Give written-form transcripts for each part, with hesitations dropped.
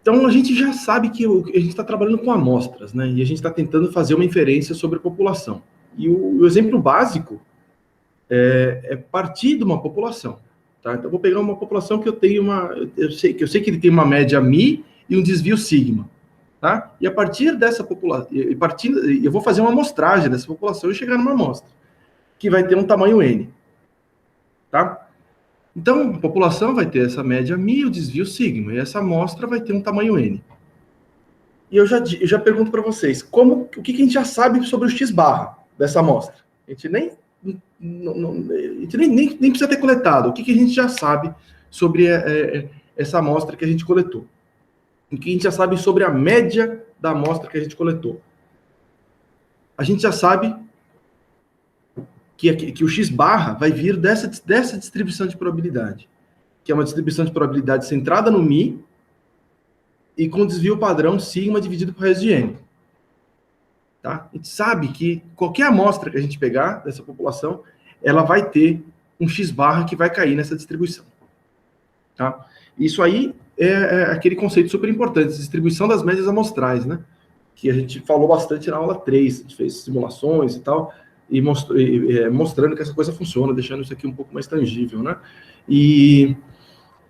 Então, a gente já sabe que a gente está trabalhando com amostras, né? E a gente está tentando fazer uma inferência sobre a população. E o exemplo básico é partir de uma população. Tá? Então, eu vou pegar uma população que eu tenho eu sei que ele tem uma média μ e um desvio sigma. Tá? E a partir dessa população, eu vou fazer uma amostragem dessa população e chegar numa amostra, que vai ter um tamanho n. Tá? Então, a população vai ter essa média μ e o desvio sigma, e essa amostra vai ter um tamanho n. E eu já pergunto para vocês, o que a gente já sabe sobre o x barra dessa amostra? A gente nem precisa ter coletado. O que a gente já sabe sobre essa amostra que a gente coletou? O que a gente já sabe sobre a média da amostra que a gente coletou? A gente já sabe que o x barra vai vir dessa distribuição de probabilidade, que é uma distribuição de probabilidade centrada no μ e com desvio padrão sigma dividido por raiz de n. Tá? A gente sabe que qualquer amostra que a gente pegar dessa população, ela vai ter um x barra que vai cair nessa distribuição. Tá? Isso aí é aquele conceito super importante, distribuição das médias amostrais, né? Que a gente falou bastante na aula 3, a gente fez simulações e tal, e mostrando que essa coisa funciona, deixando isso aqui um pouco mais tangível, né? E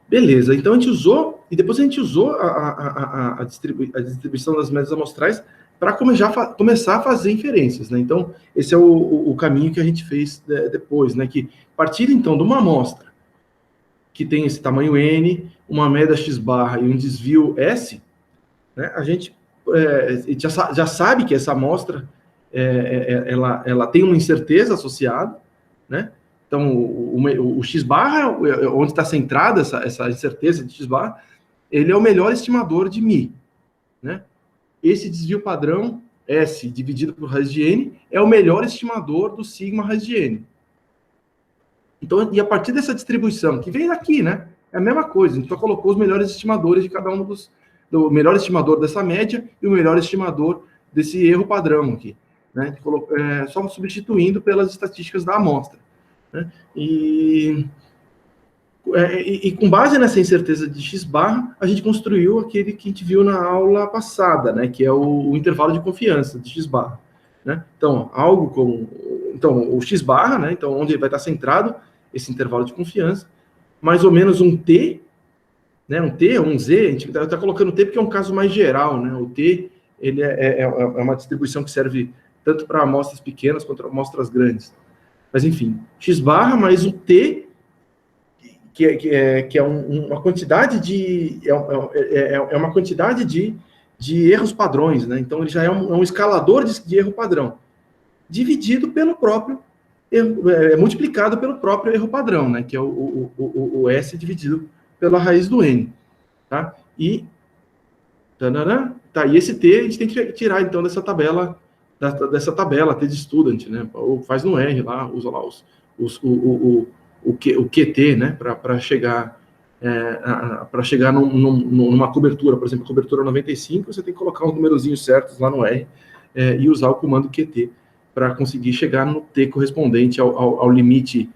beleza, então a gente usou, e depois a gente usou a distribuição das médias amostrais para começar a fazer inferências, né? Então, esse é o caminho que a gente fez depois, né? Que partindo, então, de uma amostra que tem esse tamanho n, uma média x barra e um desvio s, né? A gente já sabe que essa amostra ela tem uma incerteza associada, né? Então, o x barra, onde está centrada essa incerteza de x barra, ele é o melhor estimador de μ, né? Esse desvio padrão, S dividido por raiz de n, é o melhor estimador do sigma raiz de n. Então, e a partir dessa distribuição, que vem daqui, né? É a mesma coisa, a gente só colocou os melhores estimadores de cada um do melhor estimador dessa média e o melhor estimador desse erro padrão aqui, né? Só substituindo pelas estatísticas da amostra, né? E com base nessa incerteza de x barra, a gente construiu aquele que a gente viu na aula passada, né, que é o intervalo de confiança de x barra, né? Então, o x barra, né, então onde vai estar centrado esse intervalo de confiança, mais ou menos um t, né, um t ou um z, a gente está colocando t porque é um caso mais geral, né? O t ele é uma distribuição que serve tanto para amostras pequenas quanto para amostras grandes. Mas enfim, x barra mais o t, que é uma quantidade uma quantidade de erros padrões, né? Então ele já é um escalador de erro padrão, dividido pelo próprio erro, multiplicado pelo próprio erro padrão, né? Que é o S dividido pela raiz do N, tá? E esse T a gente tem que tirar então dessa tabela T de student, né? Ou faz no R lá, usa lá o QT, né, para chegar numa cobertura, por exemplo, cobertura 95, você tem que colocar os numerozinhos certos lá no R e usar o comando QT para conseguir chegar no T correspondente ao limite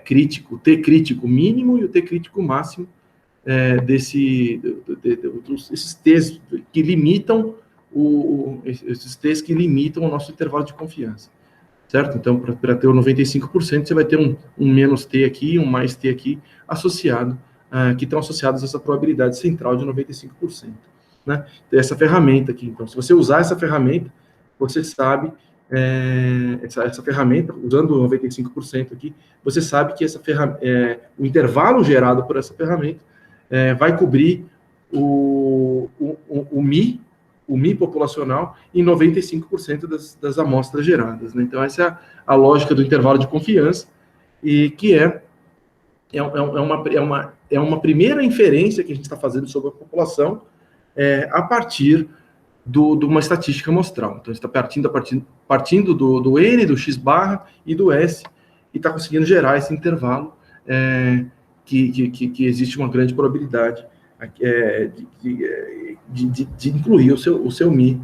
crítico, T crítico mínimo e o T crítico máximo esses T's que limitam esses T's que limitam o nosso intervalo de confiança. Certo? Então, para ter o 95%, você vai ter um menos T aqui, um mais T aqui, associado, que estão associados a essa probabilidade central de 95%. Né? Então, essa ferramenta aqui. Então, se você usar essa ferramenta, você sabe, essa ferramenta, usando o 95% aqui, você sabe que o intervalo gerado por essa ferramenta vai cobrir o μ populacional em 95% das amostras geradas, né? Então, essa é a lógica do intervalo de confiança, e que é uma primeira inferência que a gente está fazendo sobre a população a partir de uma estatística amostral. Então, a gente está partindo do N, do X barra e do S, e está conseguindo gerar esse intervalo que existe uma grande probabilidade de incluir o seu μ,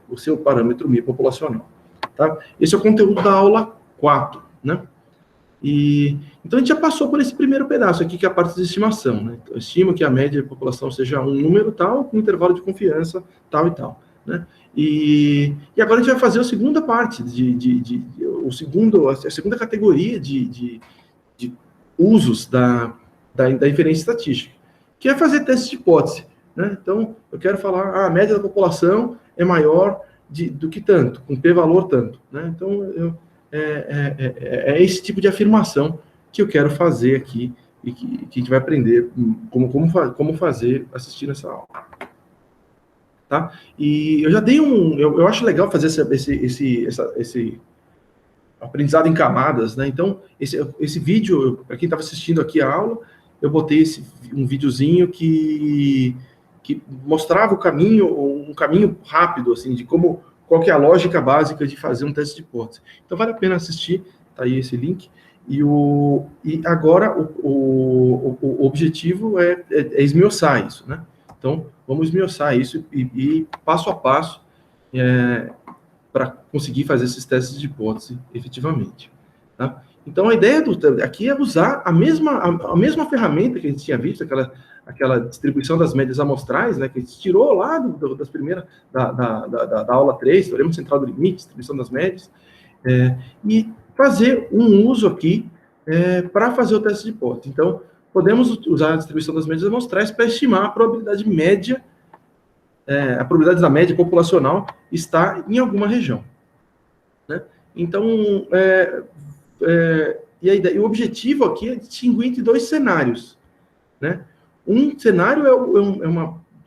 o seu parâmetro μ populacional. Tá? Esse é o conteúdo da aula 4, né? Então, a gente já passou por esse primeiro pedaço aqui, que é a parte de estimação, né? Então, eu estimo que a média da população seja um número tal, com intervalo de confiança tal e tal, né? E agora a gente vai fazer a segunda parte, a segunda categoria de usos da inferência estatística, que é fazer testes de hipótese, né? Então, eu quero falar, a média da população é maior do que tanto, com p-valor tanto, né? Então, é esse tipo de afirmação que eu quero fazer aqui e que a gente vai aprender como fazer assistindo essa aula. Tá? E eu já dei eu acho legal fazer esse aprendizado em camadas, né? Então, esse vídeo, para quem estava assistindo aqui a aula, eu botei um videozinho que mostrava um caminho rápido, assim, de qual que é a lógica básica de fazer um teste de hipótese. Então, vale a pena assistir, tá aí esse link. E agora, o objetivo é esmiuçar isso, né? Então, vamos esmiuçar isso e passo a passo para conseguir fazer esses testes de hipótese efetivamente. Tá? Então, a ideia aqui é usar a mesma ferramenta que a gente tinha visto, aquela distribuição das médias amostrais, né, que a gente tirou lá das primeiras, da aula 3, teorema central do limite, distribuição das médias, e fazer um uso aqui para fazer o teste de hipótese. Então, podemos usar a distribuição das médias amostrais para estimar a probabilidade média, a probabilidade da média populacional está em alguma região, né? Então, e o objetivo aqui é distinguir entre dois cenários, né? Um cenário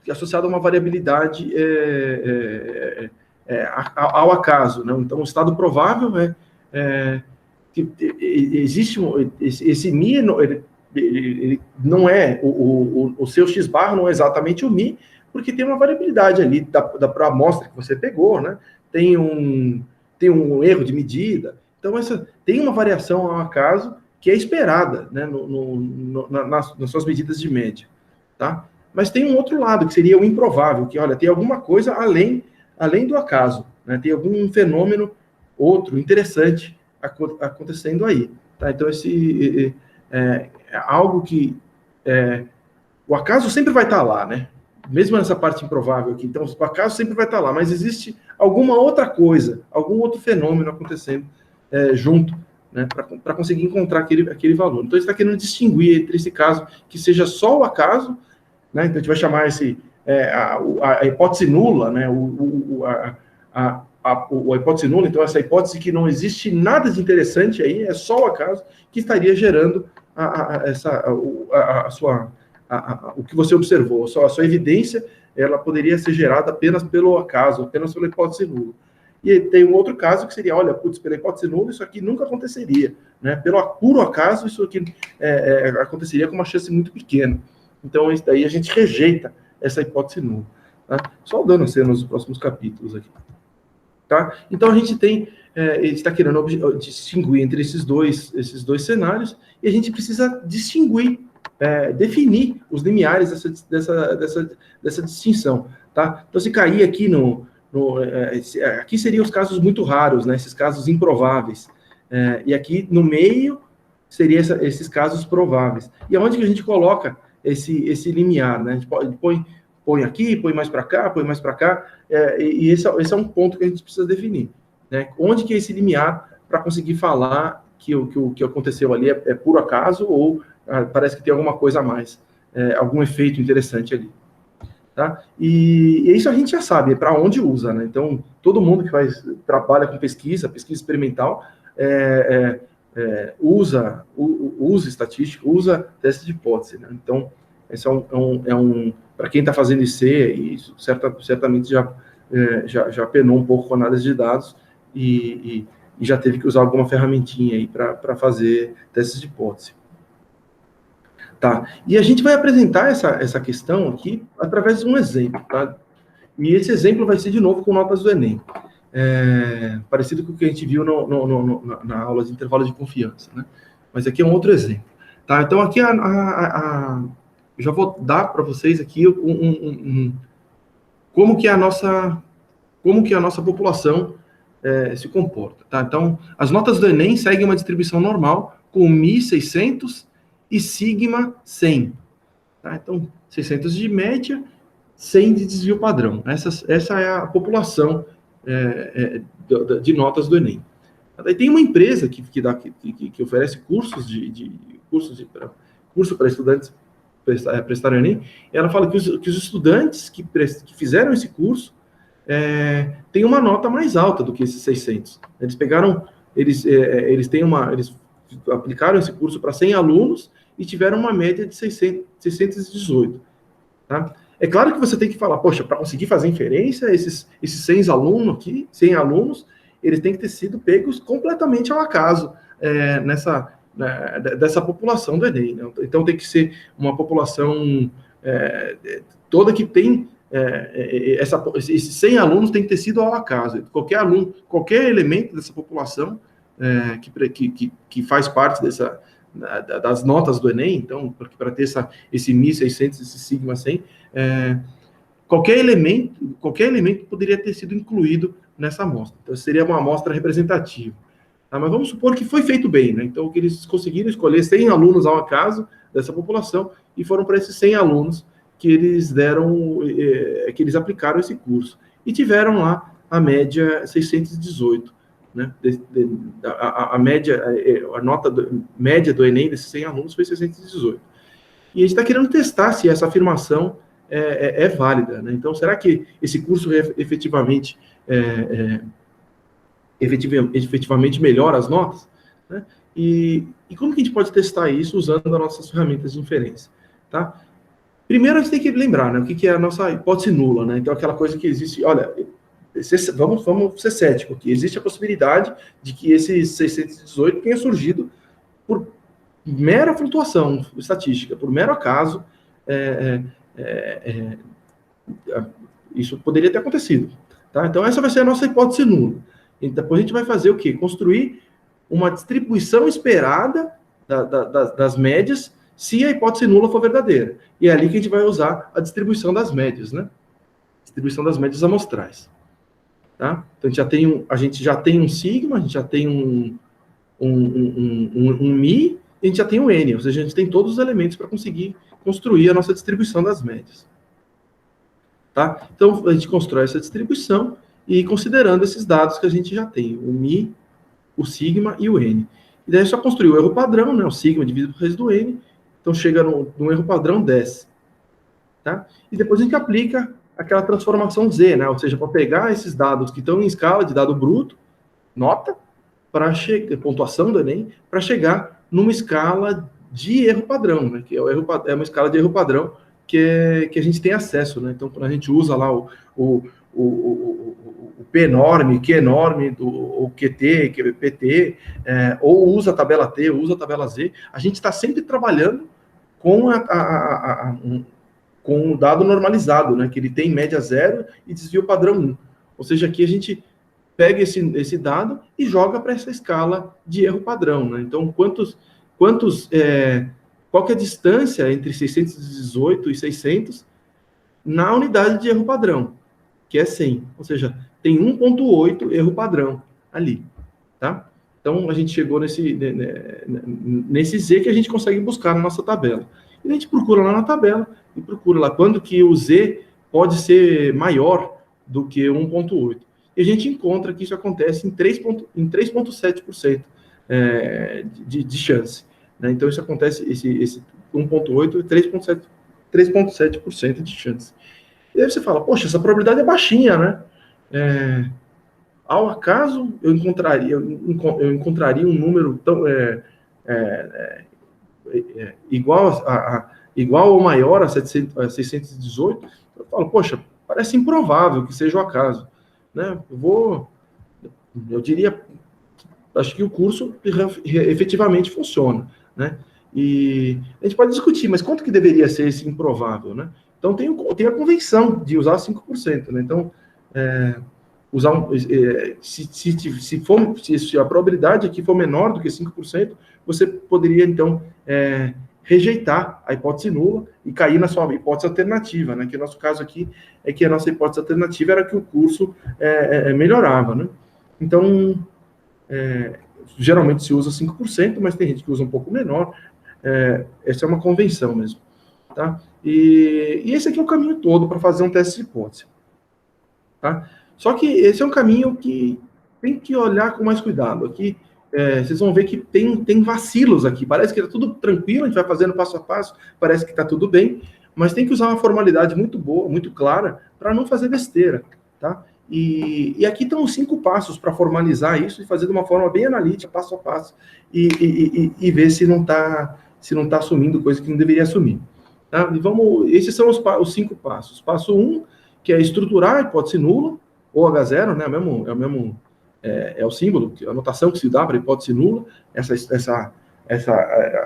é associado a uma variabilidade ao acaso, né? Então, o estado provável que existe esse Mi, ele não é o seu x barra não é exatamente o Mi, porque tem uma variabilidade ali da amostra que você pegou, né? Tem um erro de medida. Então, tem uma variação ao acaso que é esperada, né, nas suas medidas de média, tá? Mas tem um outro lado, que seria o improvável, que, olha, tem alguma coisa além do acaso, né? Tem algum fenômeno outro interessante acontecendo aí, tá? Então, é algo que o acaso sempre vai estar lá, né? Mesmo nessa parte improvável aqui. Então, o acaso sempre vai estar lá, mas existe alguma outra coisa, algum outro fenômeno acontecendo junto, né, para conseguir encontrar aquele valor. Então, ele está querendo distinguir entre esse caso que seja só o acaso, né? Então, a gente vai chamar a hipótese nula, né? A hipótese nula, então, essa hipótese que não existe nada de interessante aí, é só o acaso que estaria gerando o que você observou. A sua evidência, ela poderia ser gerada apenas pelo acaso, apenas pela hipótese nula. E tem um outro caso que seria, olha, putz, pela hipótese nula, isso aqui nunca aconteceria, né? Pelo puro acaso, isso aqui aconteceria com uma chance muito pequena. Então, isso daí a gente rejeita essa hipótese nula. Tá? Só dando a cena nos próximos capítulos aqui. Tá? Então, a gente está querendo distinguir entre esses dois cenários, e a gente precisa distinguir, definir os limiares dessa distinção. Tá? Então, se cair aqui aqui seriam os casos muito raros, né? Esses casos improváveis. E aqui no meio seriam esses casos prováveis. E aonde que a gente coloca esse limiar, né? A gente põe aqui, põe mais para cá, põe mais para cá, e esse é um ponto que a gente precisa definir, né? Onde que é esse limiar para conseguir falar que o que aconteceu ali é puro acaso ou parece que tem alguma coisa a mais, algum efeito interessante ali. Tá? E isso a gente já sabe, para onde usa, né? Então, todo mundo que trabalha com pesquisa experimental, usa estatística, usa teste de hipótese, né? Então, esse para quem está fazendo IC, isso certamente já penou um pouco com análise de dados e já teve que usar alguma ferramentinha aí para fazer testes de hipótese. Tá. E a gente vai apresentar essa questão aqui através de um exemplo, tá? E esse exemplo vai ser, de novo, com notas do Enem. Parecido com o que a gente viu na aula de intervalo de confiança, né? Mas aqui é um outro exemplo. Tá? Então, aqui eu já vou dar para vocês aqui como que a nossa população se comporta. Tá? Então, as notas do Enem seguem uma distribuição normal, com Mi 600 e Sigma 100. Tá? Então, 600 de média, 100 de desvio padrão. Essa é a população de notas do Enem. Daí tem uma empresa que oferece curso para estudantes prestarem o Enem, e ela fala que os estudantes que fizeram esse curso têm uma nota mais alta do que esses 600. Eles aplicaram esse curso para 100 alunos e tiveram uma média de 618. Tá? É claro que você tem que falar, poxa, para conseguir fazer inferência, esses 100 alunos, eles têm que ter sido pegos completamente ao acaso dessa população do Enem. Né? Então tem que ser uma população toda que tem esses 100 alunos tem que ter sido ao acaso. Qualquer aluno, qualquer elemento dessa população que faz parte das notas do Enem, então, para ter esse Mi 600, esse Sigma 100, qualquer elemento poderia ter sido incluído nessa amostra. Então, seria uma amostra representativa. Tá? Mas vamos supor que foi feito bem, né? Então, que eles conseguiram escolher 100 alunos ao acaso dessa população e foram para esses 100 alunos que eles que eles aplicaram esse curso. E tiveram lá a média 618. Né? A nota média do Enem desses 100 alunos foi 618. E a gente está querendo testar se essa afirmação é válida. Né? Então, será que esse curso efetivamente melhora as notas? Né? E como que a gente pode testar isso usando as nossas ferramentas de inferência? Tá? Primeiro, a gente tem que lembrar, né, o que é a nossa hipótese nula. Né? Então, aquela coisa que existe... Olha, vamos ser cético aqui. Existe a possibilidade de que esses 618 tenha surgido por mera flutuação estatística, por mero acaso. Isso poderia ter acontecido. Tá? Então, essa vai ser a nossa hipótese nula. E depois a gente vai fazer o quê? Construir uma distribuição esperada das médias, se a hipótese nula for verdadeira. E é ali que a gente vai usar a distribuição das médias, né? Distribuição das médias amostrais. Tá? Então, a gente já tem um sigma, a gente já tem um mi, e a gente já tem um n, ou seja, a gente tem todos os elementos para conseguir construir a nossa distribuição das médias. Tá? Então, a gente constrói essa distribuição e considerando esses dados que a gente já tem, o mi, o sigma e o n. E daí é só construir o erro padrão, né? O sigma dividido por raiz do n, então chega no erro padrão 10. Tá? E depois a gente aplica aquela transformação Z, né? Ou seja, para pegar esses dados que estão em escala de dado bruto, nota, pontuação do Enem, para chegar numa escala de erro padrão, né? Que é uma escala de erro padrão que a gente tem acesso, né? Então, quando a gente usa lá o P-norme, Q-norme, o QT, PT, ou usa a tabela T, ou usa a tabela Z, a gente está sempre trabalhando com com o dado normalizado, né, que ele tem média 0 e desvio padrão 1. Ou seja, aqui a gente pega esse dado e joga para essa escala de erro padrão. Né? Então, qual que é a distância entre 618 e 600 na unidade de erro padrão, que é 100. Ou seja, tem 1,8 erro padrão ali. Tá? Então, a gente chegou nesse Z que a gente consegue buscar na nossa tabela. E a gente procura lá na tabela, e procura lá quando que o Z pode ser maior do que 1,8. E a gente encontra que isso acontece em 3,7% de chance. Né? Então, isso acontece, esse 1,8 é 3,7% de chance. E aí você fala, poxa, essa probabilidade é baixinha, né? Ao acaso, eu encontraria um número tão igual ou maior a 618, eu falo, poxa, parece improvável que seja o acaso. Né? Eu diria, acho que o curso efetivamente funciona. Né? E a gente pode discutir, mas quanto que deveria ser esse improvável? Né? Então, tem a convenção de usar 5%. Né? Então, se a probabilidade aqui for menor do que 5%, você poderia, então, rejeitar a hipótese nula e cair na sua hipótese alternativa, né? Que o nosso caso aqui é que a nossa hipótese alternativa era que o curso melhorava, né? Então, geralmente se usa 5%, mas tem gente que usa um pouco menor. Essa é uma convenção mesmo. Tá? E esse aqui é o caminho todo para fazer um teste de hipótese. Tá? Só que esse é um caminho que tem que olhar com mais cuidado. Aqui, vocês vão ver que tem vacilos aqui. Parece que está tudo tranquilo, a gente vai fazendo passo a passo, parece que está tudo bem, mas tem que usar uma formalidade muito boa, muito clara, para não fazer besteira. Tá? E aqui estão os 5 passos para formalizar isso e fazer de uma forma bem analítica, passo a passo, e ver se não está assumindo coisa que não deveria assumir. Tá? E esses são os 5 passos. Passo 1, que é estruturar a hipótese nula, ou H0, né? É o símbolo, a notação que se dá para a hipótese nula,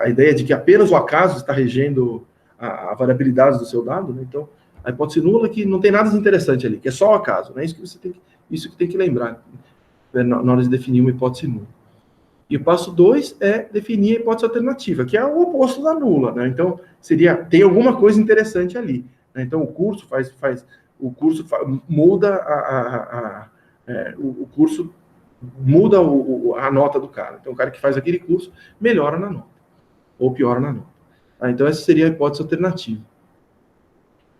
a ideia de que apenas o acaso está regendo a variabilidade do seu dado, né? Então, a hipótese nula que não tem nada de interessante ali, que é só o acaso, né? Isso que tem que lembrar na hora de definir uma hipótese nula. E o passo 2 é definir a hipótese alternativa, que é o oposto da nula, né? Então, tem alguma coisa interessante ali, né? Então, o curso muda o curso muda a nota do cara. Então, o cara que faz aquele curso melhora na nota, ou piora na nota. Então, essa seria a hipótese alternativa.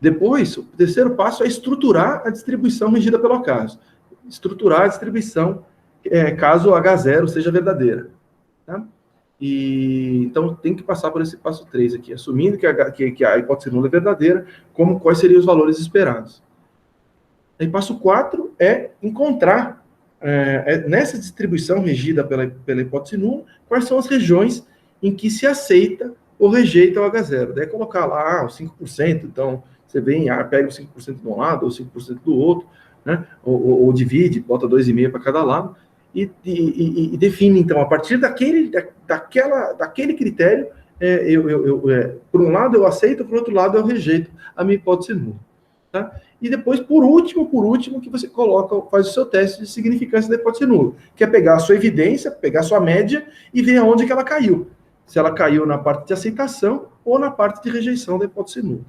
Depois, o terceiro passo é estruturar a distribuição regida pelo acaso. Estruturar a distribuição caso H0 seja verdadeira. Tá? Então, tem que passar por esse passo 3 aqui, assumindo que a hipótese nula é verdadeira, quais seriam os valores esperados. Aí, passo 4 é encontrar, nessa distribuição regida pela hipótese nula, quais são as regiões em que se aceita ou rejeita o H0. Daí colocar lá os 5%, então você pega os 5% de um lado ou 5% do outro, né? ou divide, bota 2,5 para cada lado, e define, então, a partir daquele critério, por um lado eu aceito, por outro lado eu rejeito a minha hipótese nula. Tá? E depois, por último, que você faz o seu teste de significância da hipótese nula, que é pegar a sua evidência, pegar a sua média e ver aonde que ela caiu. Se ela caiu na parte de aceitação ou na parte de rejeição da hipótese nula.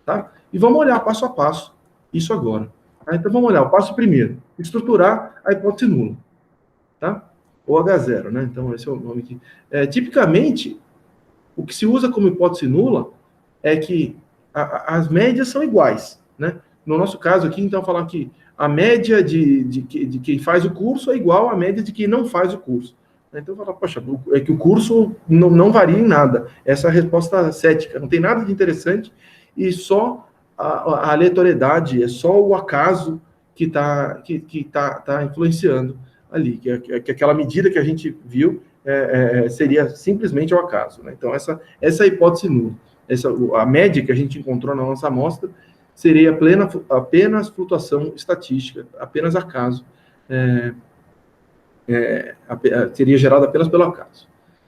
Tá? E vamos olhar passo a passo isso agora. Tá? Então, vamos olhar o passo primeiro, estruturar a hipótese nula. Tá? Ou H0, né? Então, esse é o nome aqui. Tipicamente, o que se usa como hipótese nula é que as médias são iguais, né? No nosso caso aqui, então, falar que a média de quem faz o curso é igual à média de quem não faz o curso. Então, falar, poxa, é que o curso não varia em nada. Essa é a resposta cética. Não tem nada de interessante e só a aleatoriedade, é só o acaso que está influenciando ali, que aquela medida que a gente viu seria simplesmente o acaso. Né? Então, essa é a hipótese nula. A média que a gente encontrou na nossa amostra seria apenas flutuação estatística, apenas acaso, seria gerado apenas pelo acaso.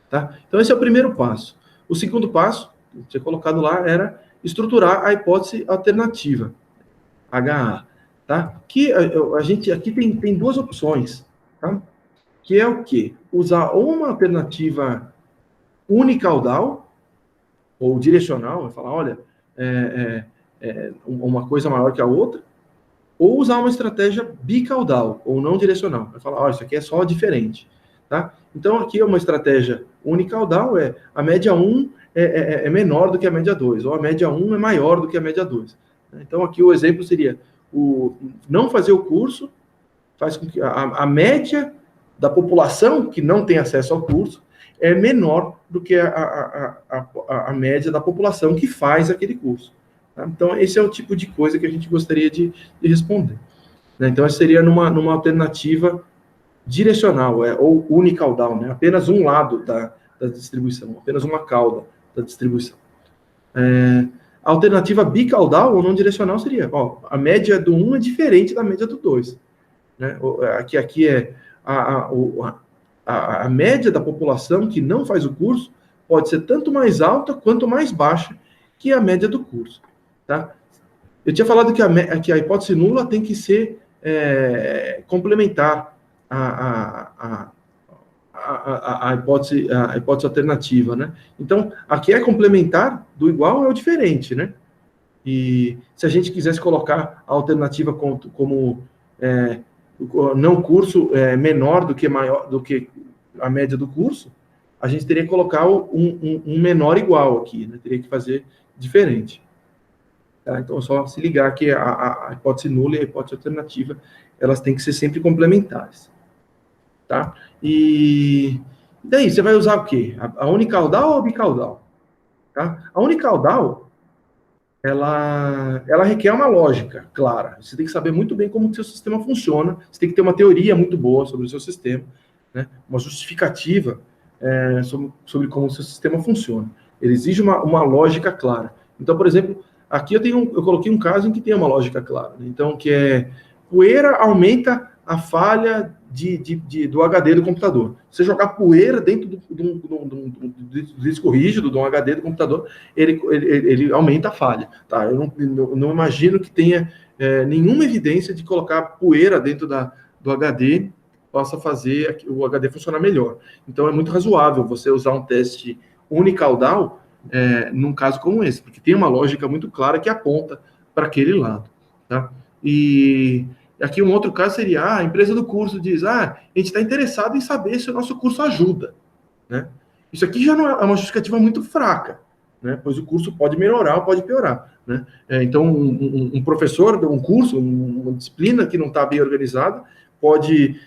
Tá? Então, esse é o primeiro passo. O segundo passo, que eu tinha colocado lá, era estruturar a hipótese alternativa, HA. Tá? Que a gente aqui tem 2 opções, tá? Que é o quê? Usar uma alternativa unicaudal, ou direcional, vai falar, olha, uma coisa maior que a outra, ou usar uma estratégia bicaudal, ou não direcional. Vai falar, ó, isso aqui é só diferente. Tá? Então, aqui é uma estratégia unicaudal, a média 1 é menor do que a média 2, ou a média 1 é maior do que a média 2. Então, aqui o exemplo seria, não fazer o curso faz com que a média da população que não tem acesso ao curso é menor do que a média da população que faz aquele curso. Tá? Então, esse é o tipo de coisa que a gente gostaria de responder. Né? Então, essa seria numa alternativa direcional, ou unicaudal, né? Apenas um lado da distribuição, apenas uma cauda da distribuição. A alternativa bicaudal ou não direcional seria, a média do 1 é diferente da média do 2. Né? Aqui é a média da população que não faz o curso pode ser tanto mais alta quanto mais baixa que a média do curso. Tá? Eu tinha falado que a hipótese nula tem que ser complementar a hipótese alternativa, né? Então, aqui é complementar, do igual é o diferente, né? E se a gente quisesse colocar a alternativa como não curso menor do que maior, do que a média do curso, a gente teria que colocar um menor igual aqui, né? Teria que fazer diferente. Tá? Então, é só se ligar que a hipótese nula e a hipótese alternativa, elas têm que ser sempre complementares. Tá? E daí, você vai usar o quê? A unicaudal ou a bicaudal? Tá? A unicaudal, ela requer uma lógica clara. Você tem que saber muito bem como o seu sistema funciona, você tem que ter uma teoria muito boa sobre o seu sistema, né? Uma justificativa sobre como o seu sistema funciona. Ele exige uma lógica clara. Então, por exemplo, aqui eu coloquei um caso em que tem uma lógica clara. Né? Então, que é poeira aumenta a falha do HD do computador. Se você jogar poeira dentro do disco rígido, de um HD do computador, ele aumenta a falha. Tá? Eu não imagino que tenha nenhuma evidência de colocar poeira dentro do HD possa fazer o HD funcionar melhor. Então, é muito razoável você usar um teste unicaudal num caso como esse, porque tem uma lógica muito clara que aponta para aquele lado. Tá? E aqui um outro caso seria, a empresa do curso diz, a gente está interessado em saber se o nosso curso ajuda. Né? Isso aqui já não é uma justificativa muito fraca, né? Pois o curso pode melhorar ou pode piorar. Né? Então, um professor de um curso, uma disciplina que não está bem organizada, pode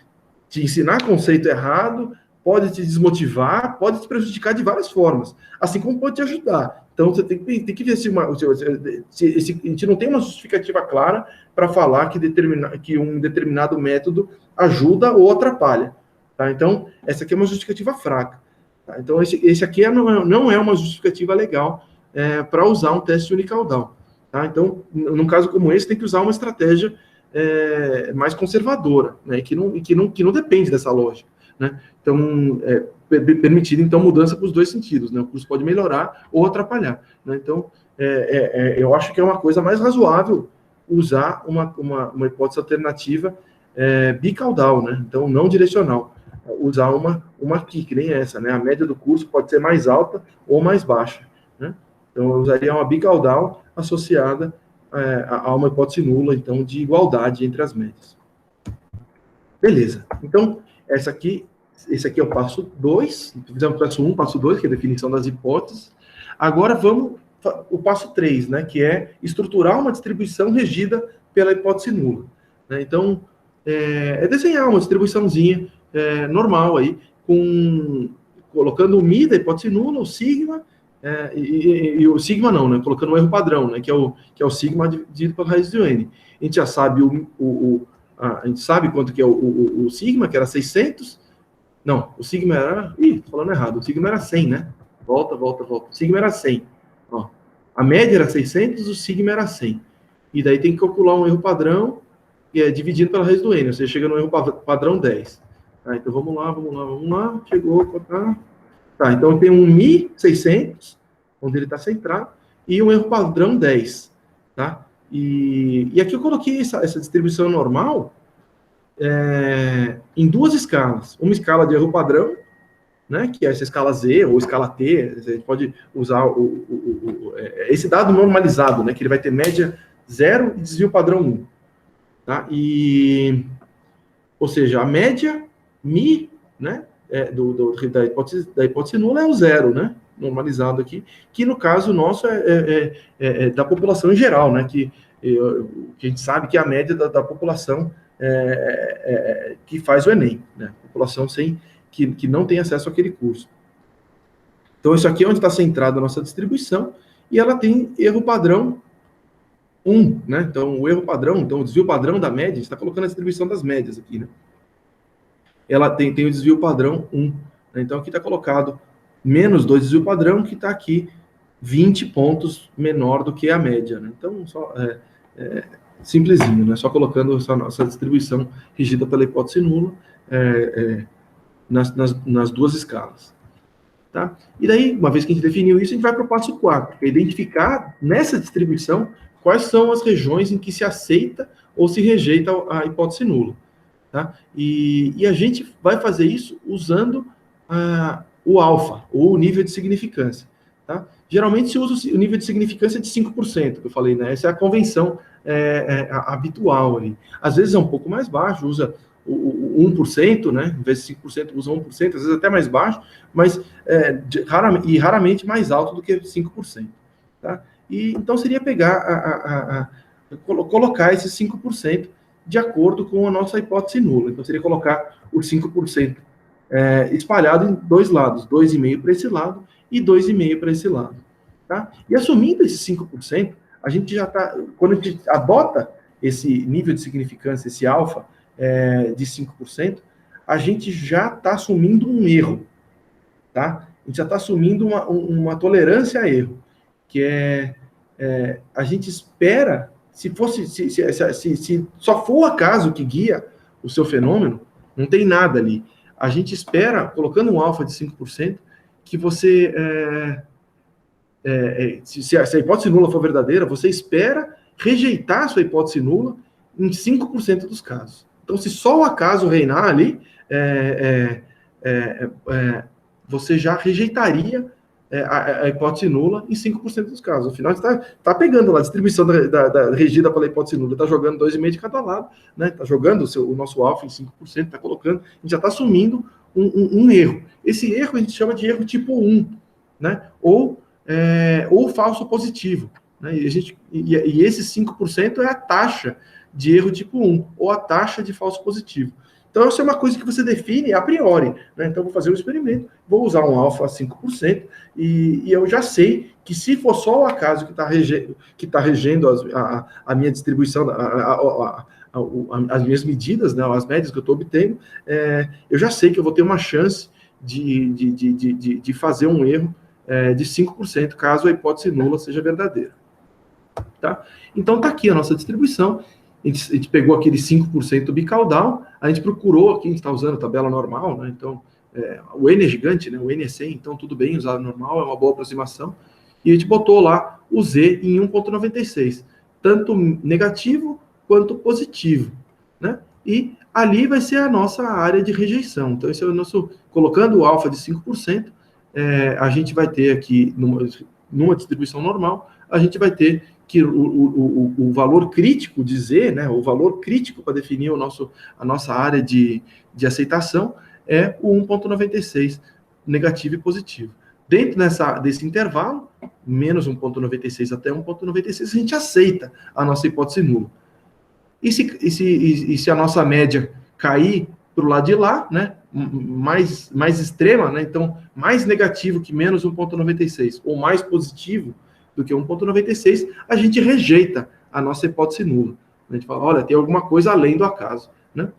te ensinar conceito errado, pode te desmotivar, pode te prejudicar de várias formas, assim como pode te ajudar. Então, você tem que ver se a gente não tem uma justificativa clara para falar que um determinado método ajuda ou atrapalha. Tá? Então, essa aqui é uma justificativa fraca. Tá? Então, esse aqui não é uma justificativa legal para usar um teste unicaudal. Tá? Então, num caso como esse, tem que usar uma estratégia mais conservadora, né? que não depende dessa lógica. Né? Então, permitir, então, mudança para os dois sentidos. Né? O curso pode melhorar ou atrapalhar. Né? Então, eu acho que é uma coisa mais razoável usar uma hipótese alternativa bicaudal, né? Então, não direcional. Usar uma aqui, que nem essa. Né? A média do curso pode ser mais alta ou mais baixa. Né? Então, eu usaria uma bicaudal associada a uma hipótese nula, então, de igualdade entre as médias. Beleza. Então, esse aqui é o passo 2. Fizemos o passo 1, passo 2, que é a definição das hipóteses. Agora, vamos o passo 3, né, que é estruturar uma distribuição regida pela hipótese nula. Né? Então, desenhar uma distribuiçãozinha normal aí, colocando o mi da hipótese nula, o sigma, e o sigma não, né? Colocando um erro padrão, né? Que é o sigma dividido pela raiz de n. A gente já sabe a gente sabe quanto que é o sigma, que era 600. Não, o sigma era... tô falando errado. O sigma era 100, né? Volta. O sigma era 100. Ó, a média era 600, o sigma era 100. E daí tem que calcular um erro padrão dividido pela raiz do n. Ou seja, chega no erro padrão 10. Então vamos lá. Chegou, tá, então tem um Mi 600, onde ele está centrado, e um erro padrão 10, tá? E aqui eu coloquei essa distribuição normal em duas escalas. Uma escala de erro padrão, né, que é essa escala Z ou escala T, a gente pode usar esse dado normalizado, né, que ele vai ter média 0 e desvio padrão 1. Tá? Ou seja, a média Mi, né, da hipótese nula é o 0, né? Normalizado aqui, que no caso nosso é da população em geral, né? Que a gente sabe que é a média da população que faz o Enem, né? População que não tem acesso àquele curso. Então, isso aqui é onde está centrada a nossa distribuição, e ela tem erro padrão 1, né? Então, o erro padrão, então o desvio padrão da média, a gente está colocando a distribuição das médias aqui, né? Ela tem o desvio padrão 1. Né? Então, aqui está colocado menos 2 desvio padrão, que está aqui 20 pontos menor do que a média. Né? Então, só simplesinho, né? Só colocando essa nossa distribuição regida pela hipótese nula nas duas escalas. Tá? E daí, uma vez que a gente definiu isso, a gente vai para o passo 4, que é identificar nessa distribuição quais são as regiões em que se aceita ou se rejeita a hipótese nula. Tá? E a gente vai fazer isso usando o alfa, ou o nível de significância. Tá? Geralmente se usa o nível de significância de 5%, que eu falei, né? Essa é a convenção habitual ali. Às vezes é um pouco mais baixo, usa o 1%, né? Em vez de 5%, usa 1%, às vezes até mais baixo, mas raramente mais alto do que 5%. Tá? E, então seria pegar, colocar esses 5% de acordo com a nossa hipótese nula. Então seria colocar os 5% espalhado em dois lados, 2,5% para esse lado e 2,5% para esse lado. Tá? E assumindo esses 5%, a gente já está, quando a gente adota esse nível de significância, esse alfa de 5%, a gente já está assumindo um erro. Tá? A gente já está assumindo uma tolerância a erro, que a gente espera, se só for o acaso que guia o seu fenômeno, não tem nada ali. A gente espera, colocando um alfa de 5%, que você, se a hipótese nula for verdadeira, você espera rejeitar a sua hipótese nula em 5% dos casos. Então, se só o acaso reinar ali, você já rejeitaria a hipótese nula em 5% dos casos. Afinal, você está pegando lá a distribuição regida pela hipótese nula, está jogando 2,5% de cada lado, né? Está jogando o nosso alfa em 5%, está colocando, a gente já está assumindo um erro. Esse erro a gente chama de erro tipo 1, né? Ou falso positivo. Né? E esse 5% é a taxa de erro tipo 1, ou a taxa de falso positivo. Então, isso é uma coisa que você define a priori. Né? Então, vou fazer um experimento, vou usar um alfa a 5%, e eu já sei que se for só o acaso que tá regendo a minha distribuição, as minhas medidas, né, as médias que eu estou obtendo, eu já sei que eu vou ter uma chance de fazer um erro de 5%, caso a hipótese nula seja verdadeira. Tá? Então, está aqui a nossa distribuição. A gente pegou aquele 5% bicaudal, a gente procurou aqui, a gente está usando a tabela normal, né? Então, o N é gigante, né? O N é 100, então tudo bem, usar normal, é uma boa aproximação. E a gente botou lá o Z em 1,96, tanto negativo quanto positivo, né? E ali vai ser a nossa área de rejeição. Então, esse é o nosso, colocando o alfa de 5%, a gente vai ter aqui, numa distribuição normal, a gente vai ter que o valor crítico de Z, né, o valor crítico para definir a nossa área de aceitação é o 1,96, negativo e positivo. Dentro desse intervalo, menos 1,96 até 1,96, a gente aceita a nossa hipótese nula. E se a nossa média cair para o lado de lá, né, mais extrema, né, então mais negativo que menos 1,96, ou mais positivo do que 1,96, a gente rejeita a nossa hipótese nula. A gente fala, olha, tem alguma coisa além do acaso. Né?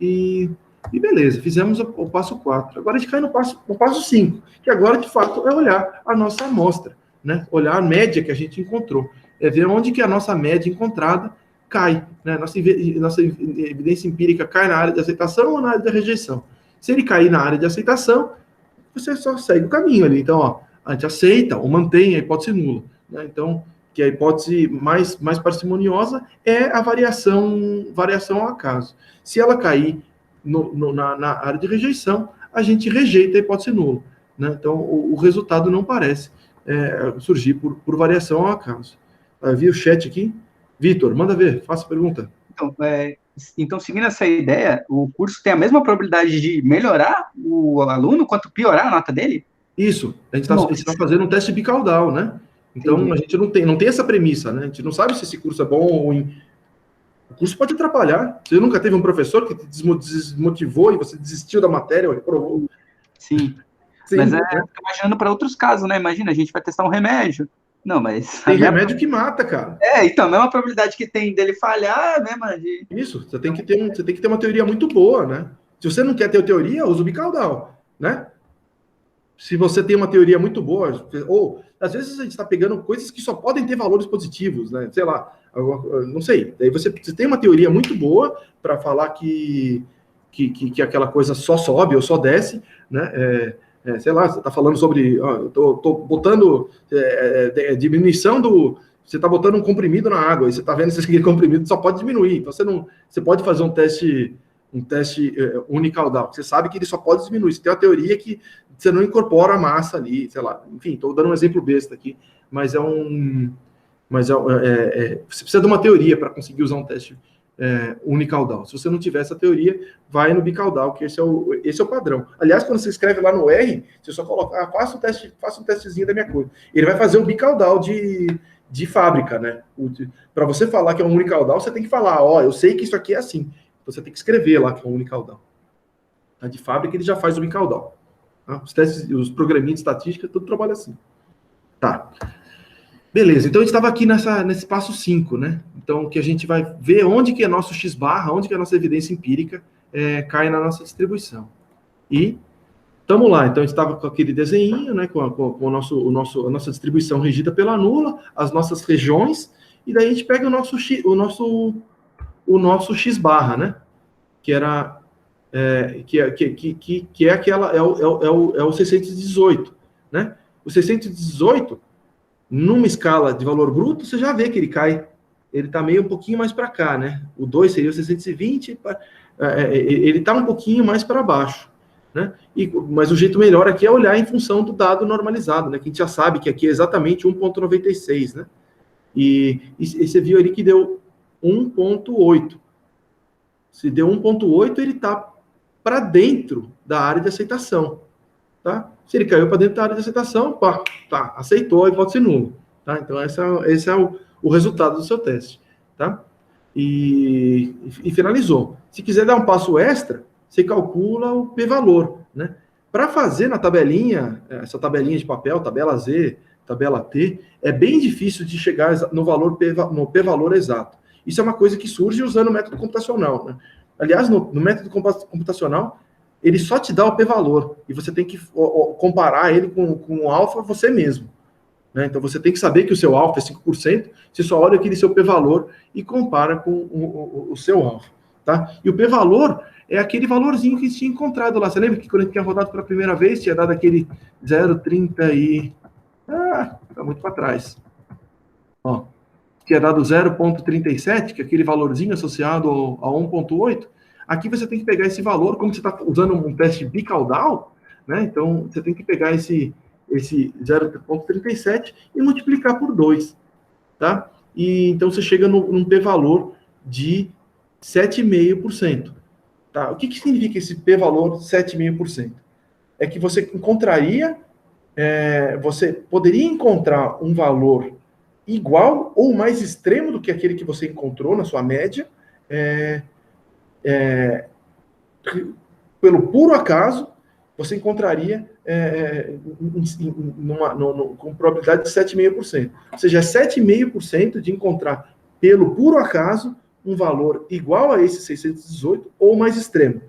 E beleza, fizemos o passo 4. Agora a gente cai no passo 5, que agora, de fato, é olhar a nossa amostra, né? Olhar a média que a gente encontrou. É ver onde que a nossa média encontrada cai. Né? Nossa evidência empírica cai na área de aceitação ou na área de rejeição. Se ele cair na área de aceitação, você só segue o caminho ali. Então, ó, a gente aceita ou mantém a hipótese nula. Né? Então, que a hipótese mais parcimoniosa é a variação ao acaso. Se ela cair na área de rejeição, a gente rejeita a hipótese nula. Né? Então, o resultado não parece surgir por variação ao acaso. Vi o chat aqui. Vitor, manda ver, faça a pergunta. Então, seguindo essa ideia, o curso tem a mesma probabilidade de melhorar o aluno quanto piorar a nota dele? Isso, a gente está fazendo um teste bicaudal, né? Então, entendi. A gente não tem essa premissa, né? A gente não sabe se esse curso é bom ou ruim. O curso pode atrapalhar. Você nunca teve um professor que te desmotivou e você desistiu da matéria ou reprovou? Sim. Mas imaginando para outros casos, né? Imagina, a gente vai testar um remédio. Não, mas... Tem remédio que mata, cara. Então, a mesma probabilidade que tem dele falhar, né, mas... Isso, você tem que ter uma teoria muito boa, né? Se você não quer ter teoria, usa o bicaudal, né? Se você tem uma teoria muito boa, ou às vezes a gente está pegando coisas que só podem ter valores positivos, né? Sei lá, não sei. Daí você tem uma teoria muito boa para falar que aquela coisa só sobe ou só desce, né? Sei lá, você está falando sobre, eu tô botando diminuição do... Você está botando um comprimido na água, e você está vendo se aquele comprimido só pode diminuir. Então, você pode fazer um teste um teste unicaudal. Você sabe que ele só pode diminuir. Você tem uma teoria que você não incorpora a massa ali, sei lá. Enfim, estou dando um exemplo besta aqui, mas você precisa de uma teoria para conseguir usar um teste unicaudal. Se você não tiver essa teoria, vai no bicaudal, que esse é o padrão. Aliás, quando você escreve lá no R, você só coloca, faça um testezinho da minha coisa. Ele vai fazer o bicaudal de fábrica, né? Para você falar que é um unicaudal, você tem que falar, eu sei que isso aqui é assim. Então, você tem que escrever lá que é um unicaudal. Tá? De fábrica, ele já faz o bicaudal. Tá? Os testes, os programinhas de estatística, tudo trabalha assim. Tá. Beleza, então a gente estava aqui nesse passo 5, né? Então, que a gente vai ver onde que é nosso X-barra, onde que é a nossa evidência empírica cai na nossa distribuição. E estamos lá, então a gente estava com aquele desenho, né? Com a nossa distribuição regida pela nula, as nossas regiões, e daí a gente pega o nosso X-barra, né? Que era que é aquela é o 618, né? O 618 numa escala de valor bruto, você já vê que ele cai, ele está meio um pouquinho mais para cá, né? O 2 seria o 620, ele está um pouquinho mais para baixo, né? Mas o jeito melhor aqui é olhar em função do dado normalizado, né? Que a gente já sabe que aqui é exatamente 1,96, né? E você viu ali que deu 1,8. Se deu 1,8, ele está para dentro da área de aceitação, tá? Se ele caiu para dentro da área de aceitação, tá, aceitou a hipótese nula, tá? Então, esse é o resultado do seu teste, tá? E finalizou. Se quiser dar um passo extra, você calcula o p-valor, né? Para fazer na tabelinha, essa tabelinha de papel, tabela Z, tabela T, é bem difícil de chegar no p-valor exato. Isso é uma coisa que surge usando o método computacional, né? Aliás, no método computacional, ele só te dá o p-valor, e você tem que comparar ele com o alfa você mesmo, né? Então, você tem que saber que o seu alfa é 5%, você só olha aquele seu p-valor e compara com o seu alfa, tá? E o p-valor é aquele valorzinho que tinha encontrado lá. Você lembra que quando a gente tinha rodado pela primeira vez, tinha dado aquele 0,30 e... tá muito para trás. Ó, tinha dado 0,37, que é aquele valorzinho associado a 1,8. Aqui você tem que pegar esse valor, como você está usando um teste bicaudal, né? Então, você tem que pegar esse 0,37 e multiplicar por 2, tá? E então você chega num p-valor de 7,5%. Tá? O que significa esse p-valor de 7,5%? É que você você poderia encontrar um valor igual ou mais extremo do que aquele que você encontrou na sua média, pelo puro acaso, você encontraria com probabilidade de 7,5%. Ou seja, é 7,5% de encontrar, pelo puro acaso, um valor igual a esse 618 ou mais extremo.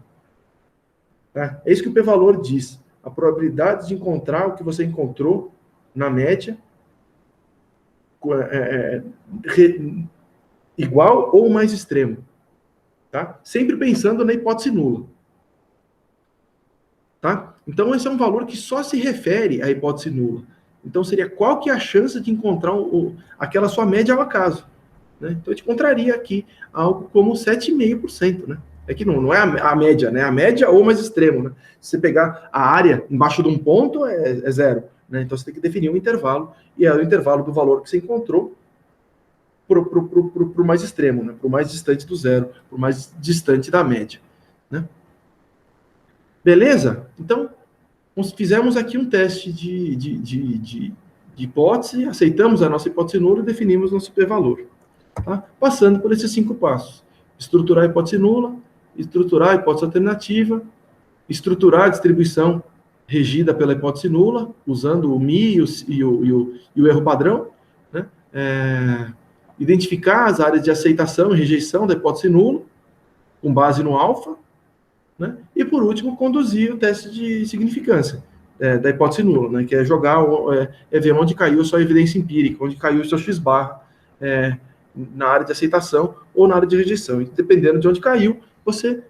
Tá? É isso que o p-valor diz. A probabilidade de encontrar o que você encontrou na média igual ou mais extremo. Tá? Sempre pensando na hipótese nula. Tá? Então, esse é um valor que só se refere à hipótese nula. Então, seria qual que é a chance de encontrar aquela sua média ao acaso. Né? Então, a gente encontraria aqui algo como 7,5%. Né? É que não é a média, né? A média ou mais extremo. Né? Se você pegar a área embaixo de um ponto, é zero. Né? Então, você tem que definir um intervalo, e é o intervalo do valor que você encontrou para o mais extremo, né? Para o mais distante do zero, para o mais distante da média. Né? Beleza? Então, fizemos aqui um teste de hipótese, aceitamos a nossa hipótese nula e definimos nosso p-valor. Tá? Passando por esses 5 passos. Estruturar a hipótese nula, estruturar a hipótese alternativa, estruturar a distribuição regida pela hipótese nula, usando o μ e o erro padrão, né? Identificar as áreas de aceitação e rejeição da hipótese nula, com base no alfa, né? E, por último, conduzir o teste de significância da hipótese nula, né? Que é ver onde caiu a sua evidência empírica, onde caiu o seu X-barra na área de aceitação ou na área de rejeição. E, dependendo de onde caiu, você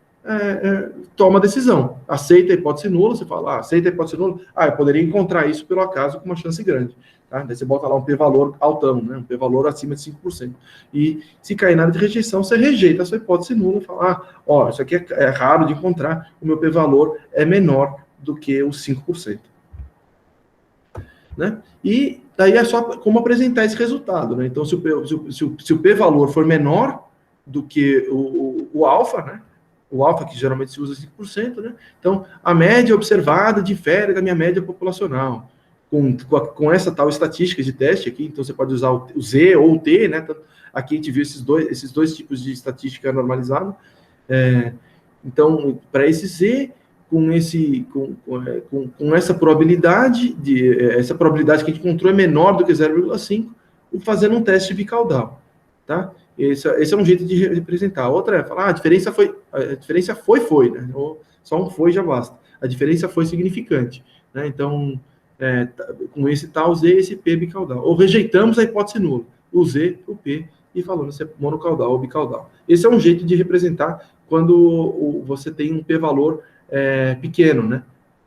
toma a decisão. Aceita a hipótese nula, você fala, aceita a hipótese nula, eu poderia encontrar isso pelo acaso com uma chance grande. Tá? Daí você bota lá um p-valor altão, né? Um p-valor acima de 5%. E se cair na área de rejeição, você rejeita a sua hipótese nula e fala, ó, isso aqui é raro de encontrar, o meu p-valor é menor do que os 5%. Né? E daí é só como apresentar esse resultado. Né? Então, se o p-valor for menor do que o alfa, né? O alfa, que geralmente se usa 5%, né? Então, a média observada difere da minha média populacional. Com essa tal estatística de teste aqui, então você pode usar o Z ou o T, né? Aqui a gente viu esses dois tipos de estatística normalizada. Então, para esse Z, com essa probabilidade, essa probabilidade que a gente encontrou é menor do que 0,5, fazendo um teste bicaudal, tá? Esse é um jeito de representar. Outra é falar, a diferença foi, né? Ou só um foi já basta. A diferença foi significante, né? Então, com esse tal Z, esse P bicaudal. Ou rejeitamos a hipótese nula, o Z, o P, e falando se é monocaudal ou bicaudal. Esse é um jeito de representar quando você tem um p-valor pequeno, né?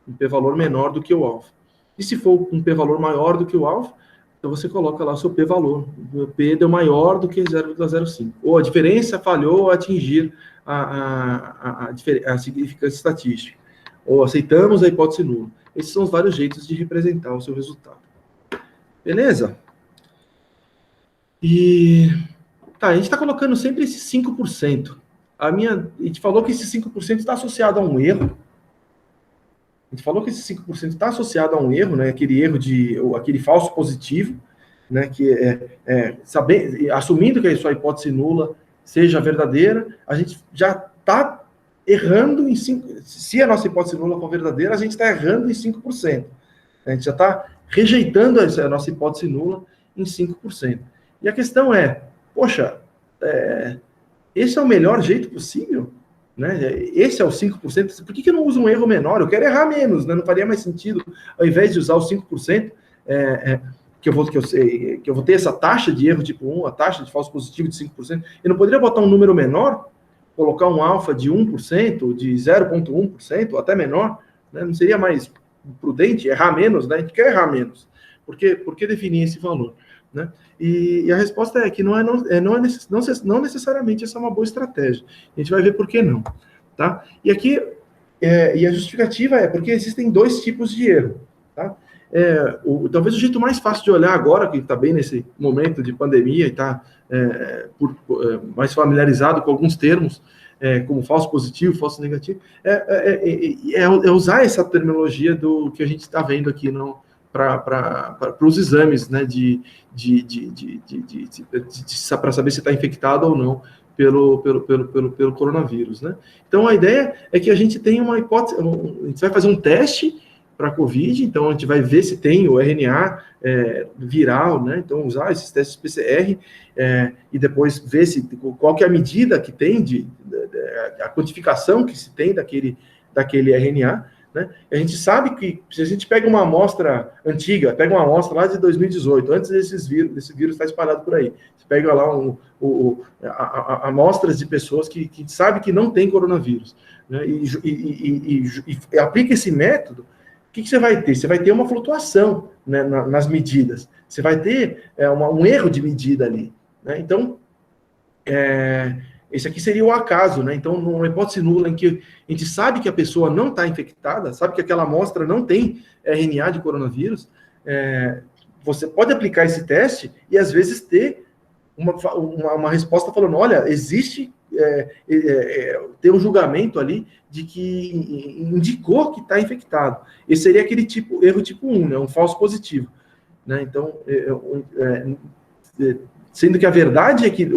Um p-valor menor do que o alfa. E se for um p-valor maior do que o alfa, então você coloca lá o seu p-valor. O p deu maior do que 0,05. Ou a diferença falhou a atingir a significância estatística. Ou aceitamos a hipótese nula. Esses são os vários jeitos de representar o seu resultado. Beleza? E tá, a gente está colocando sempre esse 5%. A gente falou que esse 5% está associado a um erro. A gente falou que esse 5% está associado a um erro, né? Aquele falso positivo, né? Que assumindo que a sua hipótese nula seja verdadeira, a gente já está errando em 5%. Se a nossa hipótese nula for verdadeira, a gente está errando em 5%. A gente já está rejeitando a nossa hipótese nula em 5%. E a questão é, poxa, esse é o melhor jeito possível? Né? Esse é o 5%. Por que eu não uso um erro menor? Eu quero errar menos, né? Não faria mais sentido, ao invés de usar os 5%, que eu vou ter essa taxa de erro tipo 1, a taxa de falso positivo de 5%, eu não poderia botar um número menor? Colocar um alfa de 1%, de 0,1%, ou até menor? Né? Não seria mais prudente errar menos? Né? A gente quer errar menos. Por que definir esse valor? Né? E a resposta é que não necessariamente essa é uma boa estratégia. A gente vai ver por que não. Tá? E aqui, e a justificativa é porque existem dois tipos de erro. Tá? Talvez o jeito mais fácil de olhar agora, que está bem nesse momento de pandemia e está mais familiarizado com alguns termos, como falso positivo, falso negativo, é usar essa terminologia do que a gente está vendo aqui para os exames, né, para saber se está infectado ou não pelo coronavírus, né? Então, a ideia é que a gente tem uma hipótese, a gente vai fazer um teste para a COVID, então a gente vai ver se tem o RNA viral, né? Então, usar esses testes PCR e depois ver qual que é a medida que tem, a quantificação que se tem daquele RNA, né? A gente sabe que se a gente pega uma amostra antiga, pega uma amostra lá de 2018, antes desse vírus estar espalhado por aí, você pega lá amostras de pessoas que sabe que não tem coronavírus, né? E aplica esse método, o que você vai ter? Você vai ter uma flutuação, né, nas medidas, você vai ter um erro de medida ali, né? Então, esse aqui seria o acaso, né? Então, numa hipótese nula em que a gente sabe que a pessoa não está infectada, sabe que aquela amostra não tem RNA de coronavírus, você pode aplicar esse teste e, às vezes, ter uma resposta falando, olha, existe, tem um julgamento ali de que indicou que está infectado. Esse seria aquele erro tipo 1, né? Um falso positivo, né? Então, sendo que a verdade é que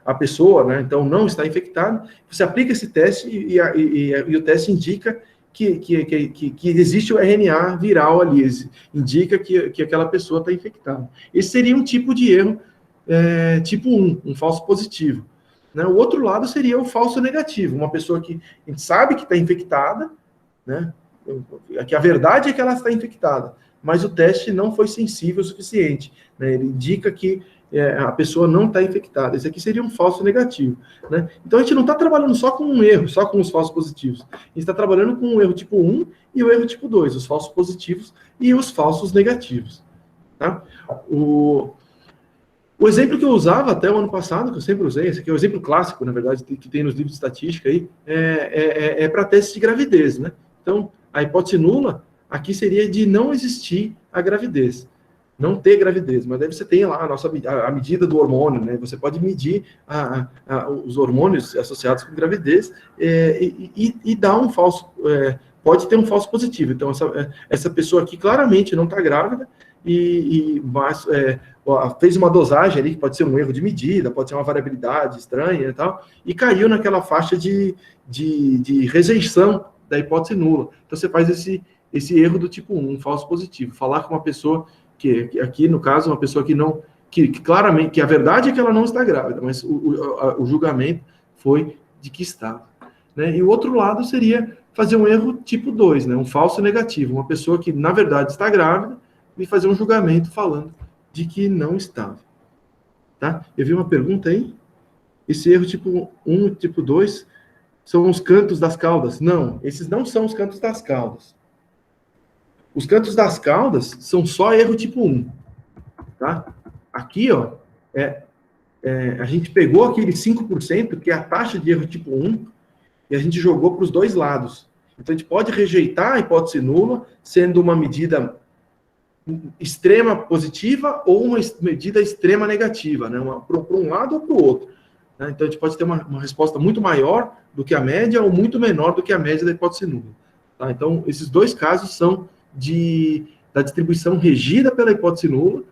a pessoa, né, então, não está infectada, você aplica esse teste e o teste indica que existe o RNA viral ali, indica que aquela pessoa está infectada. Esse seria um tipo de erro tipo 1, um falso positivo. Né? O outro lado seria o falso negativo, uma pessoa que a gente sabe que está infectada, né, que a verdade é que ela está infectada, mas o teste não foi sensível o suficiente, né, ele indica que a pessoa não está infectada. Esse aqui seria um falso negativo, né? Então, a gente não está trabalhando só com um erro, só com os falsos positivos. A gente está trabalhando com o erro tipo 1 e o erro tipo 2, os falsos positivos e os falsos negativos. Tá? O exemplo que eu usava até o ano passado, que eu sempre usei, esse aqui é o exemplo clássico, na verdade, que tem nos livros de estatística aí, é para testes de gravidez, né? Então, a hipótese nula aqui seria de não existir a gravidez, não ter gravidez, mas daí você tem lá a medida do hormônio, né? Você pode medir os hormônios associados com gravidez e dar um falso, pode ter um falso positivo. Então, essa pessoa aqui claramente não está grávida, mas fez uma dosagem ali, que pode ser um erro de medida, pode ser uma variabilidade estranha e tal, e caiu naquela faixa de rejeição da hipótese nula. Então, você faz esse erro do tipo 1, um falso positivo. Falar com uma pessoa que aqui, no caso, uma pessoa que claramente, que a verdade é que ela não está grávida, mas o julgamento foi de que estava. Né? E o outro lado seria fazer um erro tipo 2, né? Um falso negativo. Uma pessoa que, na verdade, está grávida, e fazer um julgamento falando de que não estava. Tá? Eu vi uma pergunta aí. Esse erro tipo 1 e tipo 2 são os cantos das caudas? Não, esses não são os cantos das caudas. Os cantos das caudas são só erro tipo 1. Tá? Aqui, ó, a gente pegou aquele 5%, que é a taxa de erro tipo 1, e a gente jogou para os dois lados. Então, a gente pode rejeitar a hipótese nula, sendo uma medida extrema positiva ou uma medida extrema negativa, né? Para um lado ou para o outro. Né? Então, a gente pode ter uma resposta muito maior do que a média ou muito menor do que a média da hipótese nula. Tá? Então, esses dois casos são da distribuição regida pela hipótese nula,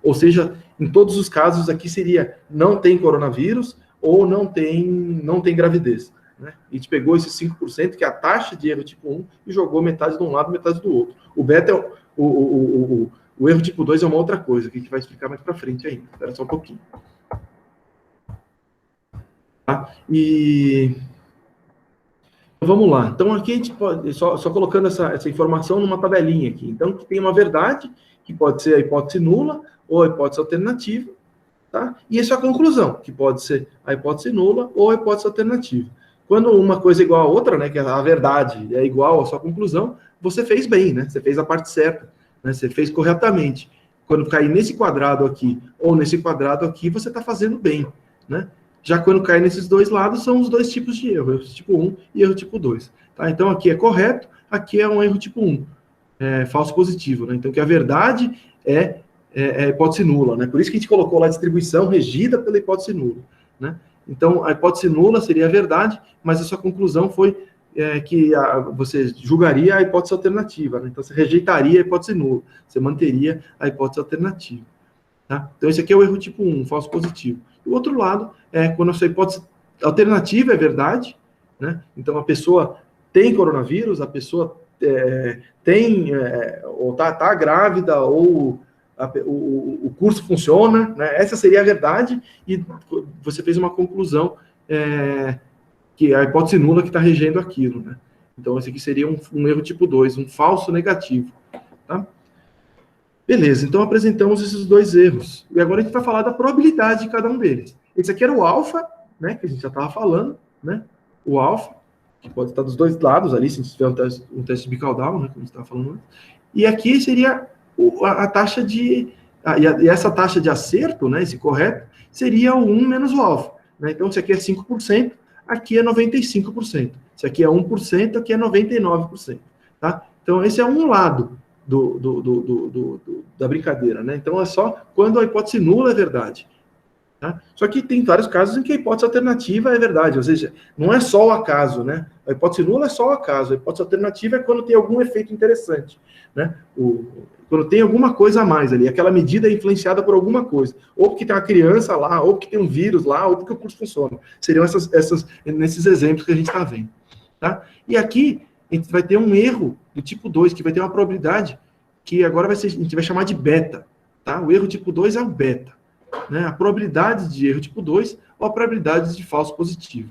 ou seja, em todos os casos aqui seria não tem coronavírus ou não tem gravidez. Né? A gente pegou esses 5%, que é a taxa de erro tipo 1, e jogou metade de um lado, metade do outro. O beta, o erro tipo 2 é uma outra coisa, que a gente vai explicar mais para frente ainda. Espera só um pouquinho. Tá? Vamos lá. Então, aqui a gente pode, só colocando essa informação numa tabelinha aqui. Então, tem uma verdade, que pode ser a hipótese nula ou a hipótese alternativa, tá? E essa é a conclusão, que pode ser a hipótese nula ou a hipótese alternativa. Quando uma coisa é igual a outra, né, que a verdade é igual à sua conclusão, você fez bem, né? Você fez a parte certa, né? Você fez corretamente. Quando cair nesse quadrado aqui ou nesse quadrado aqui, você está fazendo bem, né? Já quando cai nesses dois lados, são os dois tipos de erro tipo 1 e erro tipo 2. Tá? Então, aqui é correto, aqui é um erro tipo 1, falso positivo. Né? Então, que a verdade é hipótese nula. Né? Por isso que a gente colocou lá a distribuição regida pela hipótese nula. Né? Então, a hipótese nula seria a verdade, mas a sua conclusão foi que você julgaria a hipótese alternativa. Né? Então, você rejeitaria a hipótese nula, você manteria a hipótese alternativa. Tá? Então, esse aqui é o erro tipo 1, falso positivo. O outro lado é quando a sua hipótese alternativa é verdade, né? Então, a pessoa tem coronavírus, a pessoa ou tá grávida, ou o curso funciona, né? Essa seria a verdade, e você fez uma conclusão que é a hipótese nula que está regendo aquilo, né? Então, esse aqui seria um erro tipo 2, um falso negativo, tá? Beleza, então apresentamos esses dois erros. E agora a gente vai falar da probabilidade de cada um deles. Esse aqui era o alfa, né, que a gente já estava falando, né? O alfa, que pode estar dos dois lados ali, se tiver um teste bicaudal, né, como a gente estava falando antes. E aqui seria a taxa de... E essa taxa de acerto, né, esse correto, seria o 1 menos o alfa. Né? Então, se aqui é 5%, aqui é 95%. Se aqui é 1%, aqui é 99%. Tá? Então, esse é um lado da brincadeira, né? Então, é só quando a hipótese nula é verdade. Tá? Só que tem vários casos em que a hipótese alternativa é verdade, ou seja, não é só o acaso, né? A hipótese nula é só o acaso, a hipótese alternativa é quando tem algum efeito interessante, né? Quando tem alguma coisa a mais ali, aquela medida é influenciada por alguma coisa, ou porque tem uma criança lá, ou porque tem um vírus lá, ou porque o curso funciona. Seriam nesses exemplos que a gente está vendo. Tá? E aqui, a gente vai ter um erro do tipo 2, que vai ter uma probabilidade que agora a gente vai chamar de beta. Tá? O erro tipo 2 é o beta. Né? A probabilidade de erro tipo 2 ou a probabilidade de falso positivo.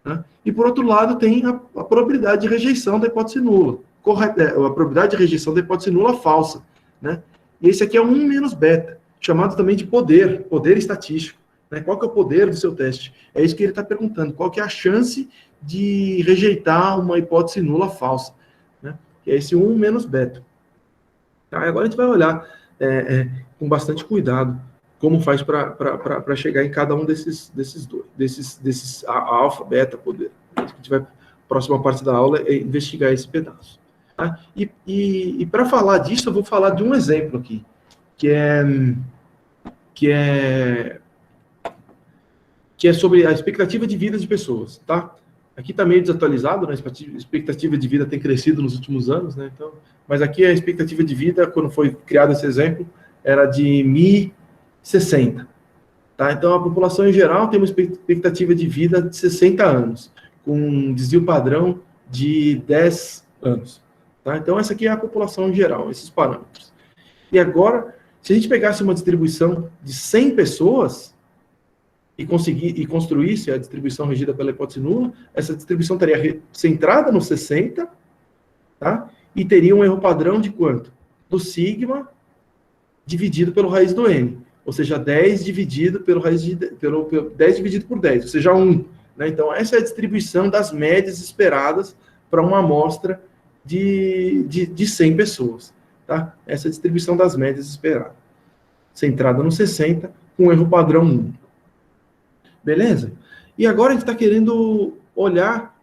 Né? E, por outro lado, tem a probabilidade de rejeição da hipótese nula. A probabilidade de rejeição da hipótese nula falsa. Né? E esse aqui é 1 menos beta, chamado também de poder estatístico. Né? Qual que é o poder do seu teste? É isso que ele está perguntando. Qual que é a chance de rejeitar uma hipótese nula falsa? Né? Que é esse 1 menos beta. Tá? Agora a gente vai olhar com bastante cuidado como faz para chegar em cada um desses alfa, beta, poder. A gente vai, próxima parte da aula é investigar esse pedaço. Tá? E para falar disso, eu vou falar de um exemplo aqui, que é sobre a expectativa de vida de pessoas, tá? Aqui está meio desatualizado, né? A expectativa de vida tem crescido nos últimos anos, né? Então, mas aqui a expectativa de vida, quando foi criado esse exemplo, era de 1060, tá? Então, a população em geral tem uma expectativa de vida de 60 anos, com um desvio padrão de 10 anos, tá? Então, essa aqui é a população em geral, esses parâmetros. E agora, se a gente pegasse uma distribuição de 100 pessoas e construísse a distribuição regida pela hipótese nula, essa distribuição estaria centrada no 60, tá? E teria um erro padrão de quanto? Do sigma dividido pelo raiz do n, ou seja, 10 dividido pelo 10 dividido por 10, ou seja, 1. Né? Então, essa é a distribuição das médias esperadas para uma amostra de 100 pessoas. Tá? Essa é a distribuição das médias esperadas. Centrada no 60, com erro padrão 1. Beleza? E agora a gente está querendo olhar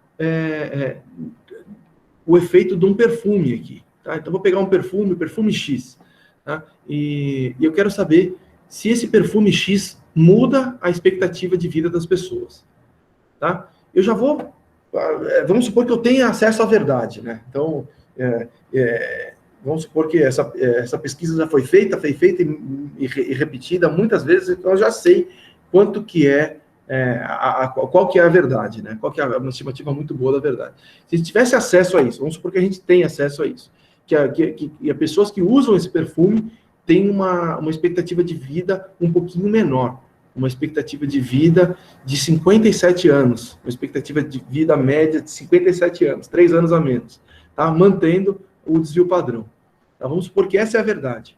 o efeito de um perfume aqui. Tá? Então, vou pegar um perfume, o perfume X. Tá? E eu quero saber se esse perfume X muda a expectativa de vida das pessoas. Tá? Eu já vou... Vamos supor que eu tenha acesso à verdade. Né? Então, vamos supor que essa pesquisa já foi feita e repetida muitas vezes, então eu já sei quanto que qual que é a verdade, né? Qual que é uma estimativa muito boa da verdade. Se a gente tivesse acesso a isso, vamos supor que a gente tem acesso a isso, que as pessoas que usam esse perfume têm uma expectativa de vida um pouquinho menor, uma expectativa de vida de 57 anos, uma expectativa de vida média de 57 anos, 3 anos a menos, tá? Mantendo o desvio padrão. Tá? Vamos supor que essa é a verdade.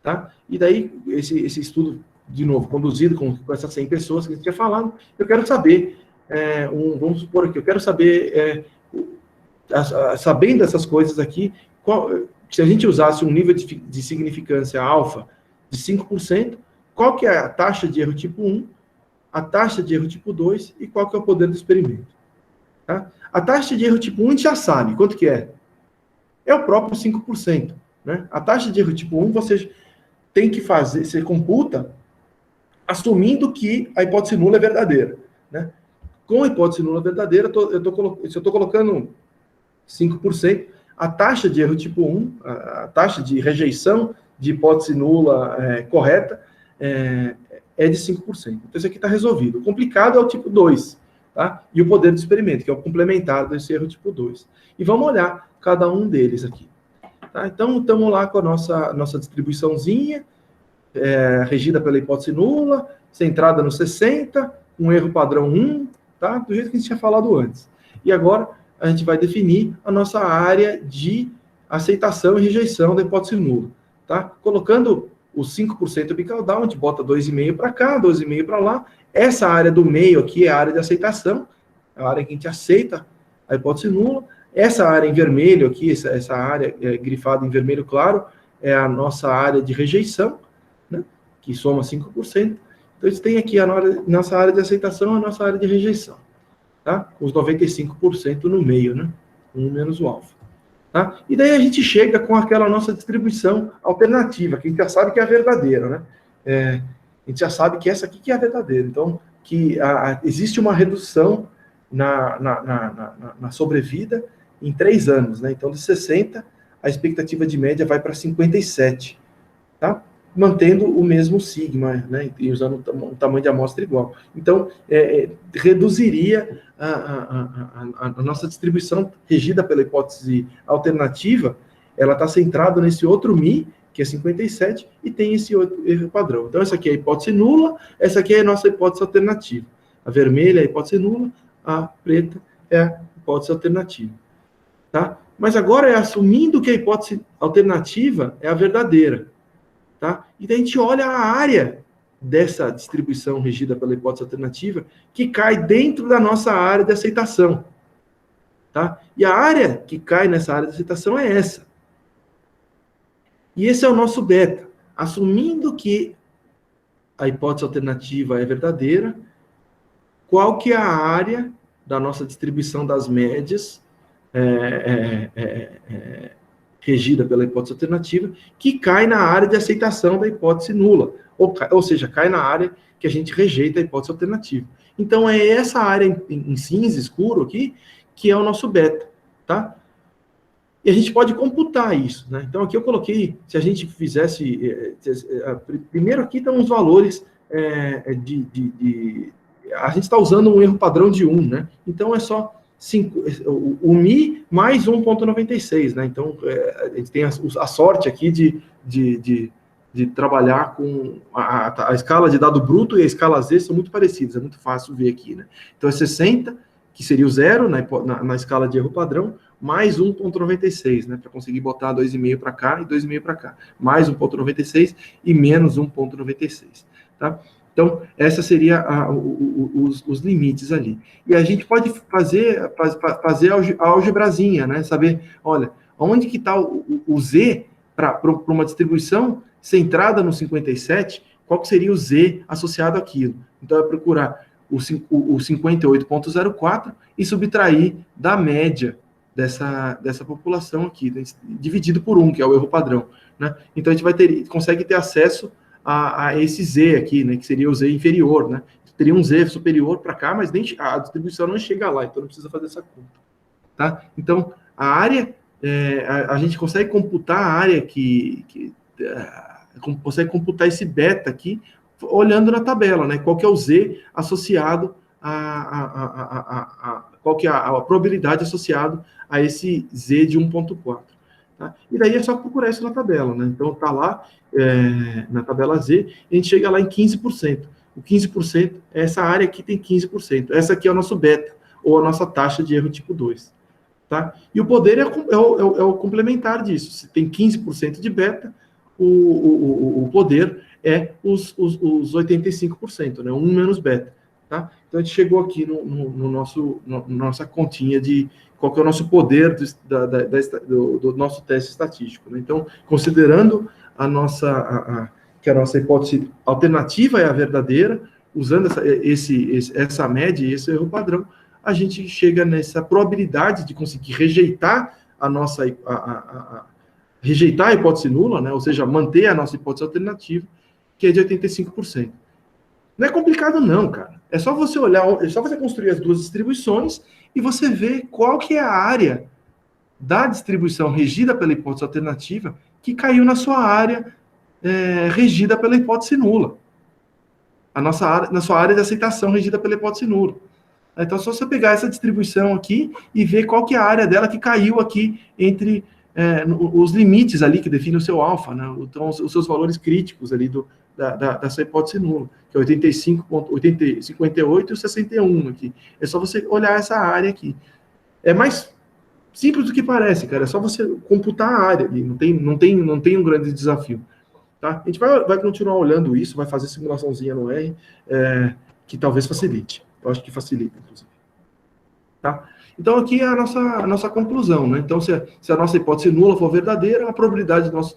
Tá? E daí, esse estudo, de novo, conduzido com essas 100 pessoas que a gente tinha falado, eu quero saber, vamos supor aqui, eu quero saber, sabendo essas coisas aqui, se a gente usasse um nível de significância alfa de 5%, qual que é a taxa de erro tipo 1, a taxa de erro tipo 2 e qual que é o poder do experimento. Tá? A taxa de erro tipo 1 a gente já sabe, quanto que é? É o próprio 5%. Né? A taxa de erro tipo 1, você tem que fazer, você computa assumindo que a hipótese nula é verdadeira. Né? Com a hipótese nula verdadeira, se eu estou colocando 5%, a taxa de erro tipo 1, a taxa de rejeição de hipótese nula correta é de 5%. Então, isso aqui está resolvido. O complicado é o tipo 2, tá? E o poder do experimento, que é o complementar desse erro tipo 2. E vamos olhar cada um deles aqui. Tá? Então, estamos lá com a nossa distribuiçãozinha, regida pela hipótese nula, centrada no 60, um erro padrão 1, tá? Do jeito que a gente tinha falado antes. E agora, a gente vai definir a nossa área de aceitação e rejeição da hipótese nula. Tá? Colocando os 5% bicaudal, a gente bota 2,5 para cá, 2,5 para lá. Essa área do meio aqui é a área de aceitação, a área que a gente aceita a hipótese nula. Essa área em vermelho aqui, essa área grifada em vermelho claro, é a nossa área de rejeição, né, que soma 5%. Então, a gente tem aqui a nossa área de aceitação e a nossa área de rejeição. Tá? Com os 95% no meio, né? 1 menos o alfa. Tá? E daí a gente chega com aquela nossa distribuição alternativa, que a gente já sabe que é a verdadeira, né? A gente já sabe que essa aqui que é a verdadeira. Então, que existe uma redução na sobrevida em 3 anos, né? Então, de 60, a expectativa de média vai para 57, tá? Mantendo o mesmo sigma, né? E usando um tamanho de amostra igual. Então, reduziria a nossa distribuição regida pela hipótese alternativa, ela está centrada nesse outro Mi, que é 57, e tem esse outro erro padrão. Então, essa aqui é a hipótese nula, essa aqui é a nossa hipótese alternativa. A vermelha é a hipótese nula, a preta é a hipótese alternativa. Tá? Mas agora é assumindo que a hipótese alternativa é a verdadeira. Tá? E daí a gente olha a área dessa distribuição regida pela hipótese alternativa que cai dentro da nossa área de aceitação. Tá? E a área que cai nessa área de aceitação é essa. E esse é o nosso beta. Assumindo que a hipótese alternativa é verdadeira, qual que é a área da nossa distribuição das médias regida pela hipótese alternativa, que cai na área de aceitação da hipótese nula, ou seja, cai na área que a gente rejeita a hipótese alternativa. Então, é essa área em cinza escuro aqui, que é o nosso beta, tá? E a gente pode computar isso, né? Então, aqui eu coloquei, se a gente fizesse... primeiro aqui estão os valores a gente está usando um erro padrão de 1, né? Então, é só o Mi mais 1,96, né? Então, a gente tem a sorte aqui de trabalhar com a escala de dado bruto e a escala Z são muito parecidas, é muito fácil ver aqui, né? Então, é 60, que seria o zero na escala de erro padrão, mais 1,96, né? Para conseguir botar 2,5 para cá e 2,5 para cá. Mais 1,96 e menos 1,96, tá? Então, essa seria os limites ali. E a gente pode fazer a algebrazinha, né? Saber, olha, onde que está o Z para uma distribuição centrada no 57, qual que seria o Z associado àquilo? Então, é procurar o 58,04 e subtrair da média dessa população aqui, né? Dividido por 1, que é o erro padrão, né? Então, a gente consegue ter acesso a esse Z aqui, né, que seria o Z inferior, né? Teria um Z superior para cá, mas nem a distribuição não chega lá, então não precisa fazer essa conta, tá? Então, a área, a gente consegue computar a área consegue computar esse beta aqui, olhando na tabela, né? Qual que é o Z associado qual que é a probabilidade associada a esse Z de 1,4. Tá? E daí é só procurar isso na tabela, né? Então tá lá na tabela Z, e a gente chega lá em 15%. O 15% é essa área aqui tem 15%. Essa aqui é o nosso beta, ou a nossa taxa de erro tipo 2. Tá? E o poder é o complementar disso. Se tem 15% de beta, o poder é os 85%, né? 1 menos beta. Tá? Então a gente chegou aqui nossa continha de qual que é o nosso poder do nosso teste estatístico, né? Então, considerando que a nossa hipótese alternativa é a verdadeira, usando essa média e esse erro padrão, a gente chega nessa probabilidade de conseguir rejeitar rejeitar a hipótese nula, né? Ou seja, manter a nossa hipótese alternativa, que é de 85%. Não é complicado não, cara. É só você olhar, é só você construir as duas distribuições e você ver qual que é a área da distribuição regida pela hipótese alternativa que caiu na sua área regida pela hipótese nula. Na sua área de aceitação regida pela hipótese nula. Então, é só você pegar essa distribuição aqui e ver qual que é a área dela que caiu aqui entre os limites ali que definem o seu alfa, né? Então, os seus valores críticos ali da sua hipótese nula, que é 58 e o 61 aqui. É só você olhar essa área aqui. É mais simples do que parece, cara. É só você computar a área ali. Não tem um grande desafio. Tá? A gente vai continuar olhando isso, vai fazer simulaçãozinha no R, que talvez facilite. Eu acho que facilita, inclusive. Tá? Então, aqui é a nossa conclusão, né? Então, se a nossa hipótese nula for verdadeira, a probabilidade do nosso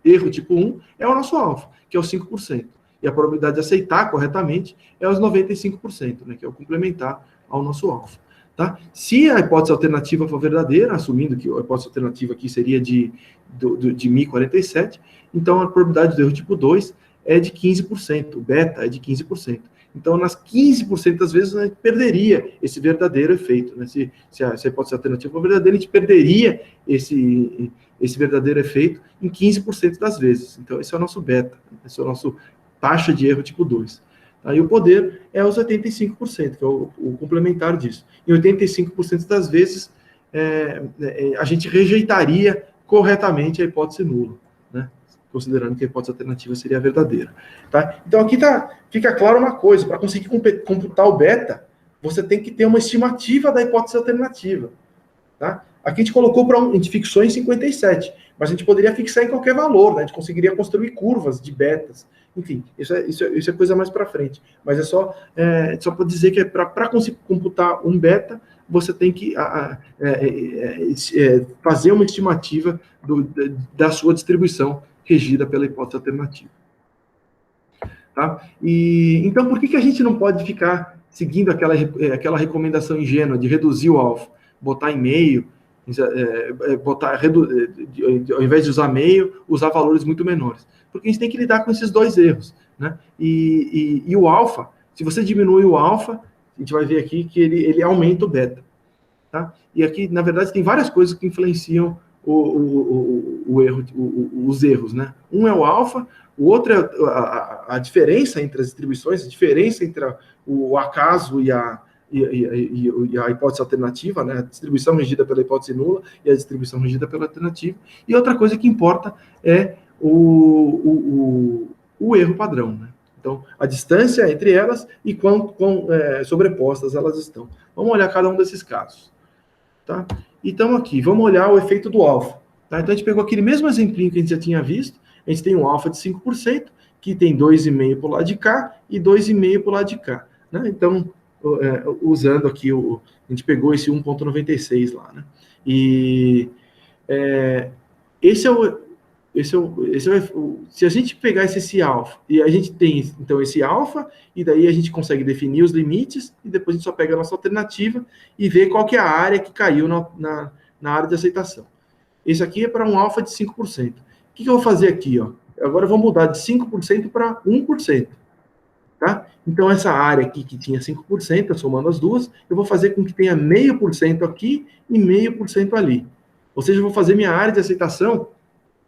erro tipo 1 é o nosso alfa, que é o 5%. E a probabilidade de aceitar corretamente é os 95%, né? Que é o complementar ao nosso alfa. Tá? Se a hipótese alternativa for verdadeira, assumindo que a hipótese alternativa aqui seria de 1047, então a probabilidade do erro tipo 2 é de 15%, o beta é de 15%. Então, nas 15% das vezes, a gente perderia esse verdadeiro efeito, né? Se a hipótese alternativa for verdadeira, a gente perderia esse verdadeiro efeito em 15% das vezes. Então, esse é o nosso beta, esse é o nosso taxa de erro tipo 2. Aí o poder é os 85%, que é o complementar disso. Em 85% das vezes, a gente rejeitaria corretamente a hipótese nula, né? Considerando que a hipótese alternativa seria a verdadeira. Tá? Então, aqui fica claro uma coisa, para conseguir computar o beta, você tem que ter uma estimativa da hipótese alternativa. Tá? Aqui a gente colocou a gente fixou em 57, mas a gente poderia fixar em qualquer valor, né? A gente conseguiria construir curvas de betas. Enfim, isso é coisa mais para frente. Mas é só para dizer que para conseguir computar um beta, você tem que fazer uma estimativa da sua distribuição regida pela hipótese alternativa. Tá? Então, por que a gente não pode ficar seguindo aquela recomendação ingênua de reduzir o alfa, botar em meio, ao invés de usar meio, usar valores muito menores? Porque a gente tem que lidar com esses dois erros, né? E o alfa, se você diminui o alfa, a gente vai ver aqui que ele aumenta o beta, tá? E aqui, na verdade, tem várias coisas que influenciam os erros, né? Um é o alfa, o outro é a diferença entre as distribuições, a diferença entre o acaso e a hipótese alternativa, né? A distribuição regida pela hipótese nula e a distribuição regida pela alternativa. E outra coisa que importa é o erro padrão, né? Então, a distância entre elas e quão sobrepostas elas estão. Vamos olhar cada um desses casos. Tá? Então, aqui, vamos olhar o efeito do alfa. Tá? Então, a gente pegou aquele mesmo exemplinho que a gente já tinha visto. A gente tem um alfa de 5%, que tem 2,5 para o lado de cá e 2,5 para o lado de cá. Né? Então, usando aqui, a gente pegou esse 1,96 lá. Né? E se a gente pegasse esse alfa, e a gente tem, então, esse alfa, e daí a gente consegue definir os limites, e depois a gente só pega a nossa alternativa e vê qual que é a área que caiu na área de aceitação. Esse aqui é para um alfa de 5%. O que eu vou fazer aqui? Ó? Agora eu vou mudar de 5% para 1%. Tá? Então, essa área aqui que tinha 5%, somando as duas, eu vou fazer com que tenha 0,5% aqui e 0,5% ali. Ou seja, eu vou fazer minha área de aceitação,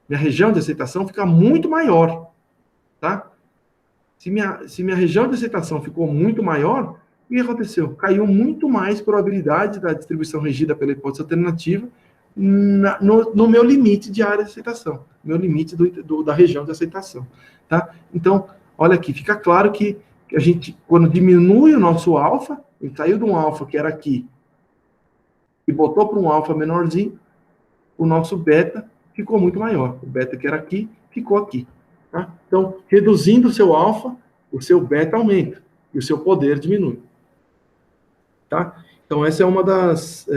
minha região de aceitação fica muito maior, tá? Se minha região de aceitação ficou muito maior, o que aconteceu? Caiu muito mais probabilidade da distribuição regida pela hipótese alternativa no meu limite de área de aceitação, meu limite da região de aceitação, tá? Então, olha aqui, fica claro que a gente, quando diminui o nosso alfa, ele saiu de um alfa que era aqui e botou para um alfa menorzinho, o nosso beta ficou muito maior. O beta que era aqui, ficou aqui. Tá? Então, reduzindo o seu alfa, o seu beta aumenta e o seu poder diminui. Tá? Então, essa é uma das...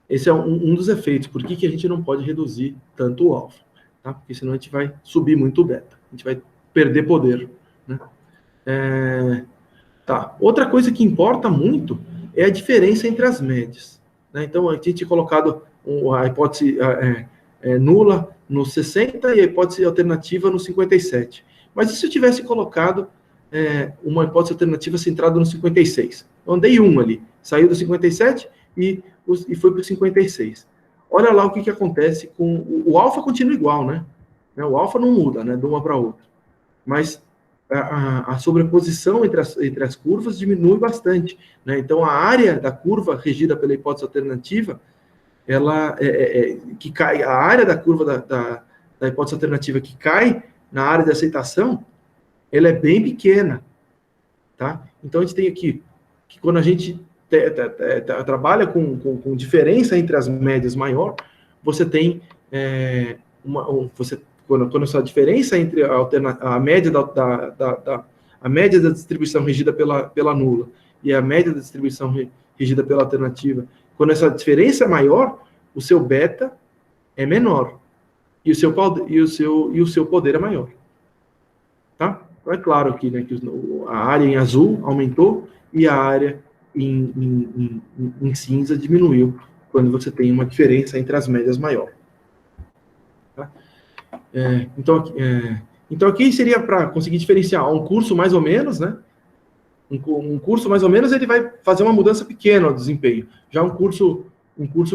esse é um dos efeitos. Por que a gente não pode reduzir tanto o alfa? Tá? Porque senão a gente vai subir muito o beta. A gente vai perder poder. Né? Tá. Outra coisa que importa muito é a diferença entre as médias. Né? Então, a gente tinha colocado a hipótese nula no 60 e a hipótese alternativa no 57. Mas e se eu tivesse colocado uma hipótese alternativa centrada no 56? Eu andei ali, saiu do 57 e foi para o 56. Olha lá o que acontece com... O alfa continua igual, né? O alfa não muda, né, de uma para outra. Mas a sobreposição entre as curvas diminui bastante. Né? Então, a área da curva regida pela hipótese alternativa, ela que cai, a área da curva da hipótese alternativa que cai na área de aceitação, ela é bem pequena, tá? Então, a gente tem aqui, que quando a gente trabalha com diferença entre as médias maior, você tem quando essa diferença entre a média a média da distribuição regida pela nula e a média da distribuição regida pela alternativa, quando essa diferença é maior, o seu beta é menor e o seu poder é maior. Tá? Então é claro aqui, né, que a área em azul aumentou e a área em cinza diminuiu quando você tem uma diferença entre as médias maior. Tá? Então aqui seria para conseguir diferenciar um curso mais ou menos, né? Um curso mais ou menos ele vai fazer uma mudança pequena no desempenho. Já um curso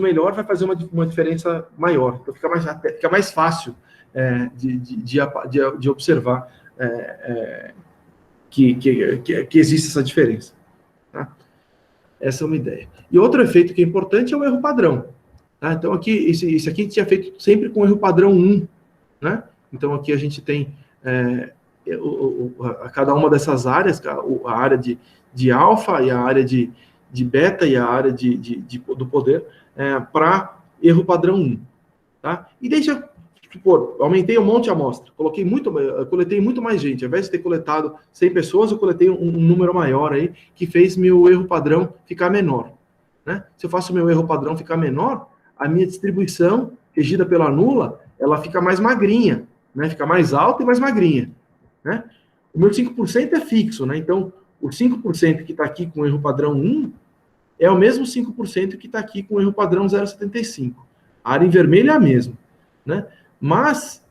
melhor vai fazer uma diferença maior. Então fica mais fácil de observar que existe essa diferença. Tá? Essa é uma ideia. E outro efeito que é importante é o erro padrão. Tá? Então aqui, esse aqui a gente tinha feito sempre com erro padrão 1. Né? Então aqui a gente tem cada uma dessas áreas, a área de alfa e a área de beta e a área do poder, para erro padrão 1. Tá? E deixa, supor, aumentei um monte de amostra, coletei muito mais gente. Ao invés de ter coletado 100 pessoas, eu coletei um número maior aí, que fez meu erro padrão ficar menor. Né? Se eu faço meu erro padrão ficar menor, a minha distribuição, regida pela nula, ela fica mais magrinha, né? Fica mais alta e mais magrinha. Né? O meu 5% é fixo, né? Então, o 5% que está aqui com erro padrão 1 é o mesmo 5% que está aqui com erro padrão 0,75. A área em vermelho é a mesma. Né? Mas,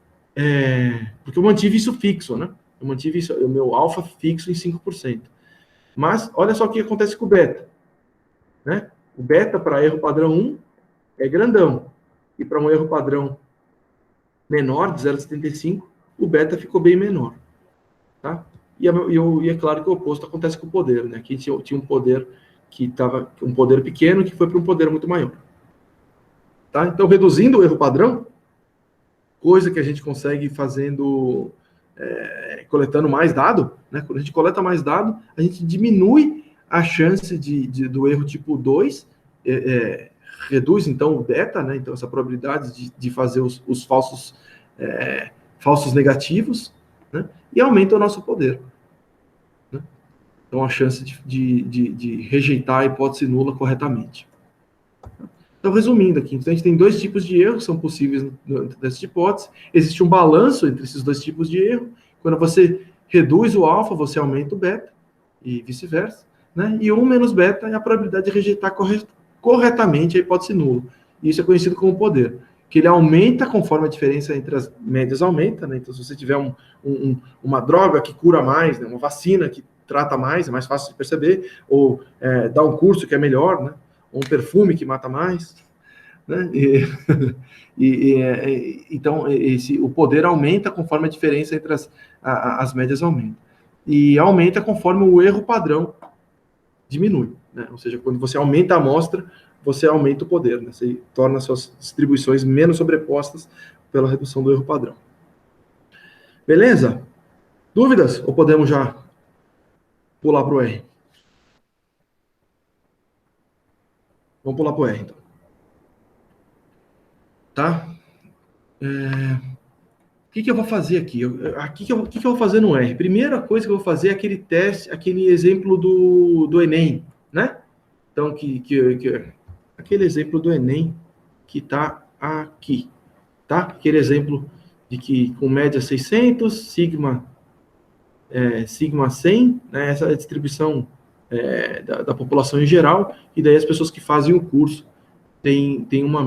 porque eu mantive isso fixo, né? Eu mantive o meu alfa fixo em 5%. Mas, olha só o que acontece com o beta. Né? O beta para erro padrão 1 é grandão. E para um erro padrão menor, de 0,75, o beta ficou bem menor. Tá? E é claro que o oposto acontece com o poder. Né? Aqui tinha um poder que estava um poder pequeno que foi para um poder muito maior. Tá? Então, reduzindo o erro padrão, coisa que a gente consegue fazendo, coletando mais dado, né? Quando a gente coleta mais dado, a gente diminui a chance do erro tipo 2, reduz, então, o beta, né? Então, essa probabilidade de fazer os falsos negativos, né? E aumenta o nosso poder. Né? Então, a chance de rejeitar a hipótese nula corretamente. Então, resumindo aqui, então a gente tem dois tipos de erros que são possíveis nessa hipótese. Existe um balanço entre esses dois tipos de erro. Quando você reduz o alfa, você aumenta o beta, e vice-versa. Né? E 1 menos beta é a probabilidade de rejeitar corretamente a hipótese nula. Isso é conhecido como poder, que ele aumenta conforme a diferença entre as médias aumenta. Né? Então, se você tiver uma droga que cura mais, né? Uma vacina que trata mais, é mais fácil de perceber, ou dá um curso que é melhor, né? Um perfume que mata mais, né? Então, o poder aumenta conforme a diferença entre as médias aumenta. E aumenta conforme o erro padrão diminui. Né? Ou seja, quando você aumenta a amostra, você aumenta o poder. Né? Você torna suas distribuições menos sobrepostas pela redução do erro padrão. Beleza? Dúvidas? Ou podemos já pular para o R? Vamos pular para o R, então. Tá? O que eu vou fazer aqui? O que eu vou fazer no R? Primeira coisa que eu vou fazer é aquele teste, aquele exemplo do Enem, né? Então, aquele exemplo do Enem que está aqui, tá? Aquele exemplo de que com média 600, sigma 100, né? Essa é a distribuição da população em geral, e daí as pessoas que fazem o curso tem uma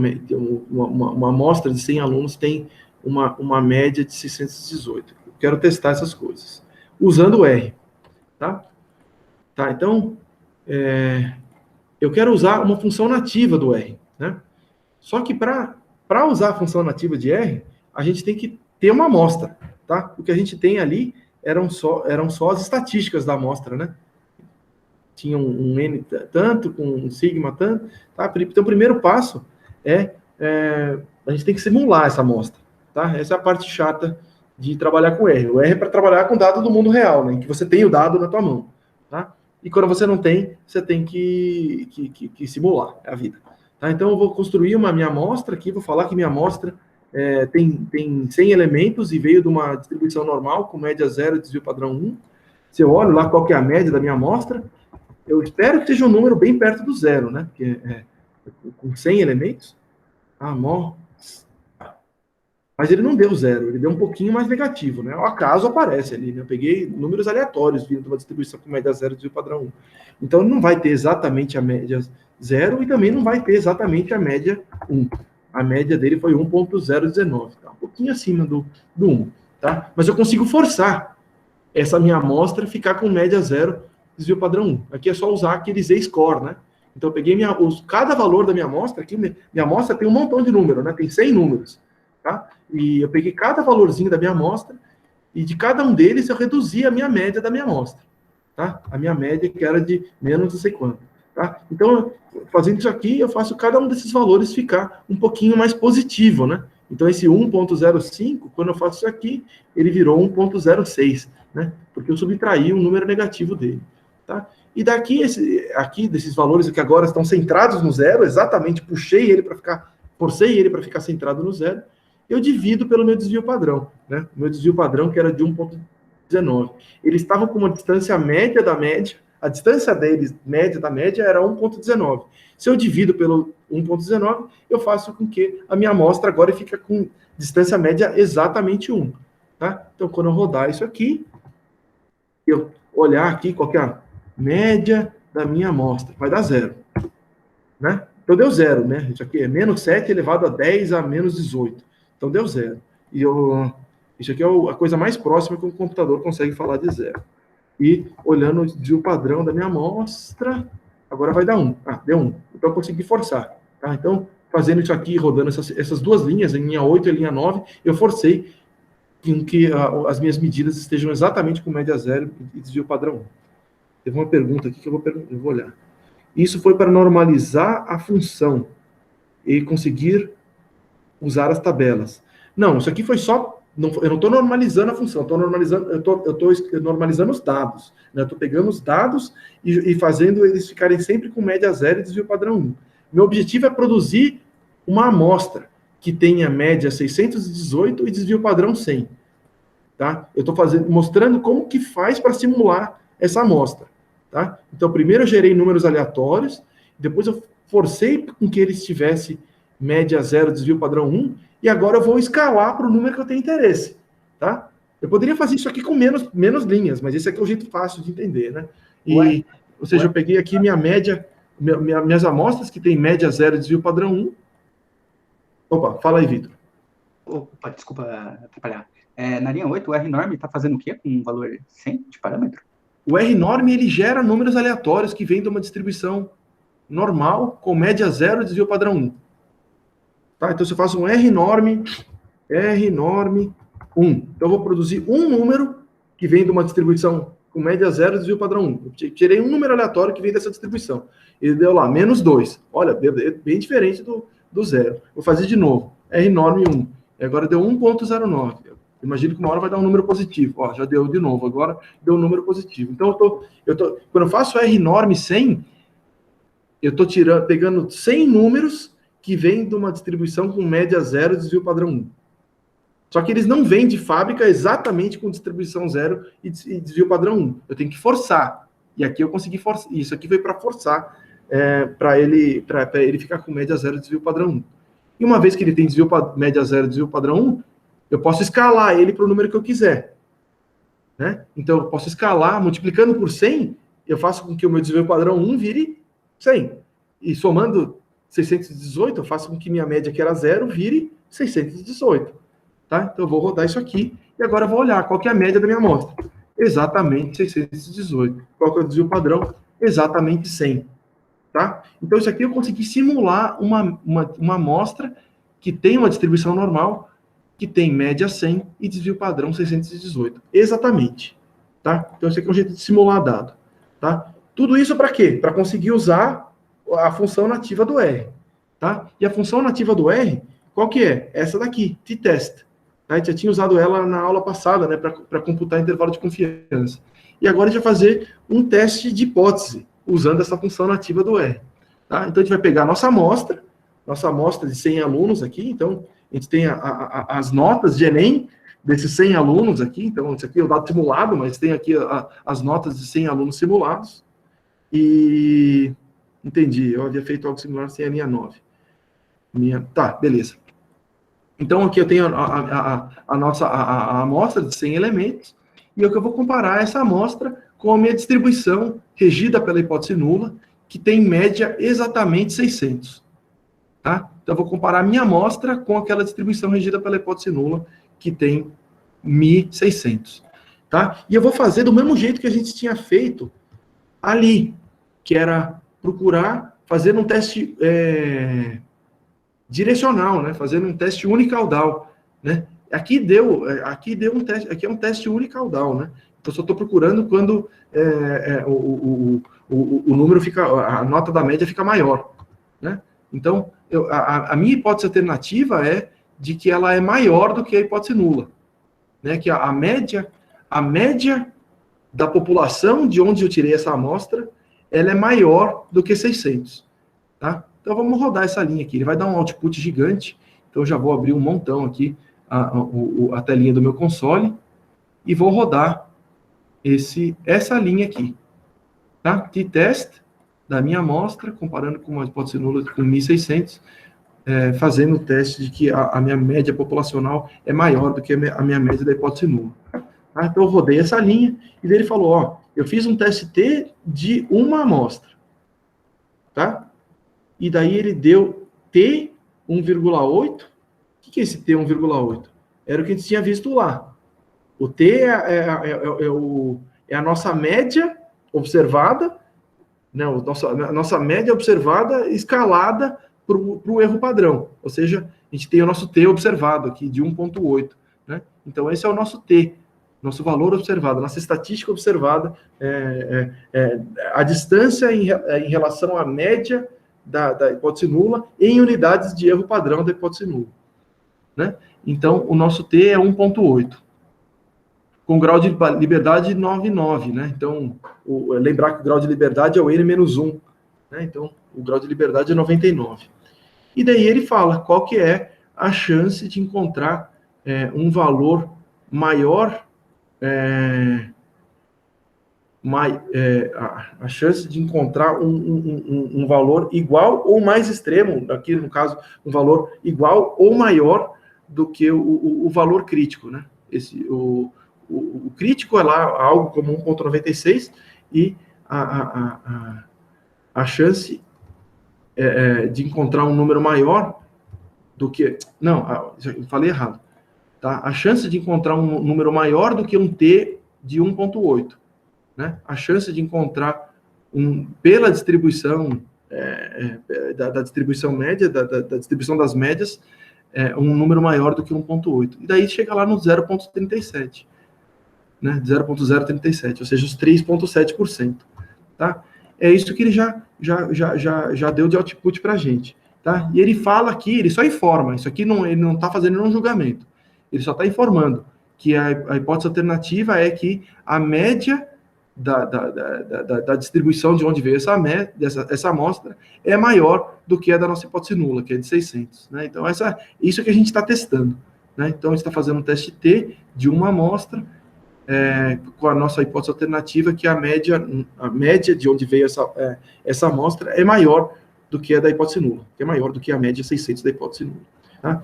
amostra de 100 alunos, tem uma média de 618. Eu quero testar essas coisas, usando o R, tá? Tá, então, eu quero usar uma função nativa do R, né? Só que para usar a função nativa de R, a gente tem que ter uma amostra, tá? O que a gente tem ali eram só as estatísticas da amostra, né? Tinha um N tanto, com um sigma tanto, tá? Então, o primeiro passo a gente tem que simular essa amostra, tá? Essa é a parte chata de trabalhar com R. O R é para trabalhar com dado do mundo real, né? Em que você tem o dado na tua mão, tá? E quando você não tem, você tem que simular a vida. Tá? Então, eu vou construir minha amostra aqui, vou falar que minha amostra tem 100 elementos e veio de uma distribuição normal, com média 0 e desvio padrão 1. Se eu olho lá qual que é a média da minha amostra, eu espero que seja um número bem perto do zero, né? Porque com 100 elementos, mas ele não deu zero, ele deu um pouquinho mais negativo, né? O acaso aparece ali, né? Eu peguei números aleatórios vindo de uma distribuição com média 0 e desvio padrão 1. Então, ele não vai ter exatamente a média 0 e também não vai ter exatamente a média 1. A média dele foi 1.019, tá? Um pouquinho acima do 1, tá? Mas eu consigo forçar essa minha amostra ficar com média 0, desvio padrão 1. Aqui é só usar aquele z-score, né? Então, eu peguei cada valor da minha amostra, aqui minha amostra tem um montão de número, né? Tem 100 números, tá? E eu peguei cada valorzinho da minha amostra e de cada um deles eu reduzi a minha média da minha amostra, tá? A minha média que era de menos não sei quanto, tá? Então, fazendo isso aqui, eu faço cada um desses valores ficar um pouquinho mais positivo, né? Então, esse 1.05, quando eu faço isso aqui, ele virou 1.06, né? Porque eu subtraí um número negativo dele, tá? E daqui, aqui, desses valores que agora estão centrados no zero, exatamente, forcei ele para ficar centrado no zero, eu divido pelo meu desvio padrão, né? O meu desvio padrão, que era de 1,19. Eles estavam com uma distância média da média, a distância deles, média da média, era 1,19. Se eu divido pelo 1,19, eu faço com que a minha amostra agora fica com distância média exatamente 1. Tá? Então, quando eu rodar isso aqui, eu olhar aqui qual que é a média da minha amostra, vai dar 0. Né? Então, deu 0, né? Isso aqui é menos 7 elevado a 10 a menos 18. Então, deu 0. E isso aqui é a coisa mais próxima que um computador consegue falar de 0. E olhando o padrão da minha amostra, agora vai dar 1. Ah, deu 1. Então, eu consegui forçar. Tá? Então, fazendo isso aqui, rodando essas duas linhas, em linha 8 e linha 9, eu forcei em que as minhas medidas estejam exatamente com média 0 e desvio padrão 1. Teve uma pergunta aqui que eu vou olhar. Isso foi para normalizar a função e conseguir usar as tabelas. Não, isso aqui foi só... eu não estou normalizando a função, eu estou normalizando os dados. Né? Eu estou pegando os dados e fazendo eles ficarem sempre com média 0 e desvio padrão 1. Meu objetivo é produzir uma amostra que tenha média 618 e desvio padrão 100. Tá? Eu estou mostrando como que faz para simular essa amostra. Tá? Então, primeiro eu gerei números aleatórios, depois eu forcei com que eles tivessem média 0, desvio padrão 1, e agora eu vou escalar para o número que eu tenho interesse. Tá? Eu poderia fazer isso aqui com menos linhas, mas esse aqui é o jeito fácil de entender. Né? Ou seja, eu peguei aqui minha média, minhas amostras que tem média 0 e desvio padrão 1. Opa, fala aí, Vitor. Opa, desculpa atrapalhar. Na linha 8, o R-norm está fazendo o quê com um valor 100 de parâmetro? O R-norm, ele gera números aleatórios que vêm de uma distribuição normal, com média 0 e desvio padrão 1. Tá? Então, se eu faço um R-norm 1. Então, eu vou produzir um número que vem de uma distribuição com média 0 e desvio padrão 1. Eu tirei um número aleatório que vem dessa distribuição. Ele deu lá, menos 2. Olha, bem diferente do zero. Vou fazer de novo. R-norm 1. Agora deu 1,09. Imagino que uma hora vai dar um número positivo. Ó, já deu de novo, agora deu um número positivo. Então, quando eu faço R-norm 100, eu estou pegando 100 números que vêm de uma distribuição com média 0 e desvio padrão 1. Só que eles não vêm de fábrica exatamente com distribuição 0 e desvio padrão 1. Eu tenho que forçar. E aqui eu consegui forçar. Isso aqui foi para forçar, para ele ficar com média 0 e desvio padrão 1. E uma vez que ele tem média 0 e desvio padrão 1, eu posso escalar ele para o número que eu quiser. Né? Então, eu posso escalar, multiplicando por 100, eu faço com que o meu desvio padrão 1 vire 100. E somando 618, eu faço com que minha média, que era 0, vire 618. Tá? Então, eu vou rodar isso aqui, e agora eu vou olhar qual que é a média da minha amostra. Exatamente 618. Qual que é o desvio padrão? Exatamente 100. Tá? Então, isso aqui eu consegui simular uma amostra que tem uma distribuição normal, que tem média 100 e desvio padrão 618. Exatamente. Tá? Então, esse aqui é um jeito de simular dado. Tá? Tudo isso para quê? Para conseguir usar a função nativa do R. Tá? E a função nativa do R, qual que é? Essa daqui, t-test. Tá? A gente já tinha usado ela na aula passada, né, para computar intervalo de confiança. E agora a gente vai fazer um teste de hipótese, usando essa função nativa do R. Tá? Então, a gente vai pegar a nossa amostra de 100 alunos aqui, então... A gente tem as notas de Enem desses 100 alunos aqui. Então, isso aqui é o dado simulado, mas tem aqui as notas de 100 alunos simulados. E... Entendi, eu havia feito algo similar sem a linha 9. Tá, beleza. Então, aqui eu tenho a nossa amostra de 100 elementos. E eu vou comparar essa amostra com a minha distribuição regida pela hipótese nula, que tem em média exatamente 600. Tá? Então, eu vou comparar a minha amostra com aquela distribuição regida pela hipótese nula, que tem 1.600. Tá? E eu vou fazer do mesmo jeito que a gente tinha feito ali, que era procurar fazer um teste direcional, né? Fazendo um teste unicaudal. Né? Aqui deu um teste, aqui é um teste unicaudal, né? Então, só estou procurando quando o número fica, a nota da média fica maior. Né? Então, a minha hipótese alternativa é de que ela é maior do que a hipótese nula. Né? Que a média da população de onde eu tirei essa amostra ela é maior do que 600, tá? Então vamos rodar essa linha aqui, ele vai dar um output gigante, então eu já vou abrir um montão aqui, a telinha do meu console, e vou rodar essa linha aqui, tá? T-test da minha amostra, comparando com uma hipótese nula com 1.600, fazendo o teste de que a minha média populacional é maior do que a minha média da hipótese nula. Tá? Então eu rodei essa linha, e daí ele falou, ó, eu fiz um teste T de uma amostra, tá? E daí ele deu T 1,8. O que é esse T 1,8? Era o que a gente tinha visto lá. O T é a nossa média observada, né? A nossa média observada escalada para o erro padrão. Ou seja, a gente tem o nosso T observado aqui de 1,8. Né? Então, esse é o nosso T, nosso valor observado, nossa estatística observada, a distância em relação à média da hipótese nula em unidades de erro padrão da hipótese nula. Né? Então, o nosso T é 1,8. Com grau de liberdade 9,9. Né? Então, lembrar que o grau de liberdade é o N-1. Né? Então, o grau de liberdade é 99. E daí ele fala qual que é a chance de encontrar um valor maior, a chance de encontrar um valor igual ou mais extremo, aqui no caso, um valor igual ou maior do que o valor crítico, né? O crítico é lá algo como 1,96 e a chance de encontrar um número maior do que... Não, eu falei errado. Tá? A chance de encontrar um número maior do que um T de 1,8. Né? A chance de encontrar, pela distribuição da distribuição média, da distribuição das médias, um número maior do que 1,8. E daí chega lá no 0,37. Né? 0,037, ou seja, os 3,7%. Tá? É isso que ele já deu de output para a gente. Tá? E ele fala aqui, ele só informa, isso aqui ele não está fazendo nenhum julgamento, ele só está informando que a hipótese alternativa é que a média da distribuição de onde veio essa amostra é maior do que a da nossa hipótese nula, que é de 600. Né? Então, isso que a gente está testando. Né? Então, a gente está fazendo um teste T de uma amostra, com a nossa hipótese alternativa, que a média de onde veio essa amostra é maior do que a da hipótese nula, que é maior do que a média 600 da hipótese nula. Tá?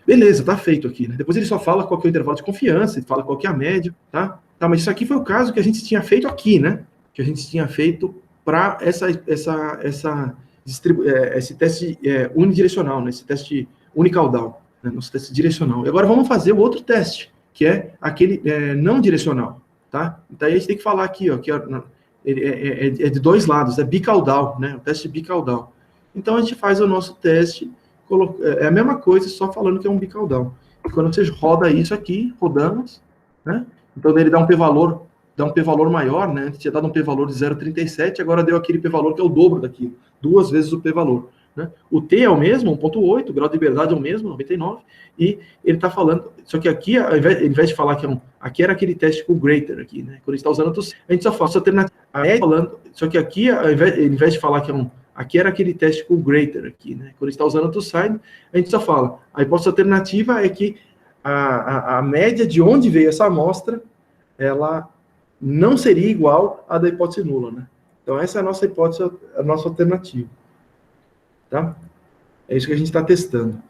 Beleza, tá feito aqui. Né? Depois ele só fala qual que é o intervalo de confiança, ele fala qual que é a média, tá? Mas isso aqui foi o caso que a gente tinha feito aqui, né? Que a gente tinha feito para esse teste unidirecional, né? Esse teste unicaudal, né? Nosso teste direcional. E agora vamos fazer o outro teste, que é aquele não direcional, tá? Então aí a gente tem que falar aqui, ó, que é de dois lados, é bicaudal, né? O teste bicaudal. Então a gente faz o nosso teste, é a mesma coisa, só falando que é um bicaudal. E quando você roda isso aqui, rodamos, né? Então ele dá um p-valor maior, né? Antes tinha dado um p-valor de 0,37, agora deu aquele p-valor que é o dobro daquilo, 2 vezes o p-valor. Né? O T é o mesmo, 1,8, o grau de liberdade é o mesmo, 99, e ele está falando, só que aqui, ao invés de falar que aqui era aquele teste com o greater, aqui, né? Quando a gente está usando a gente só faz alternativa, falando, só que aqui, ao invés de falar que aqui era aquele teste com o greater, aqui, né? Quando a gente está usando o sign, a gente só fala, a hipótese alternativa é que a média de onde veio essa amostra, ela não seria igual à da hipótese nula, né? Então essa é a nossa hipótese, a nossa alternativa. Tá? É isso que a gente está testando.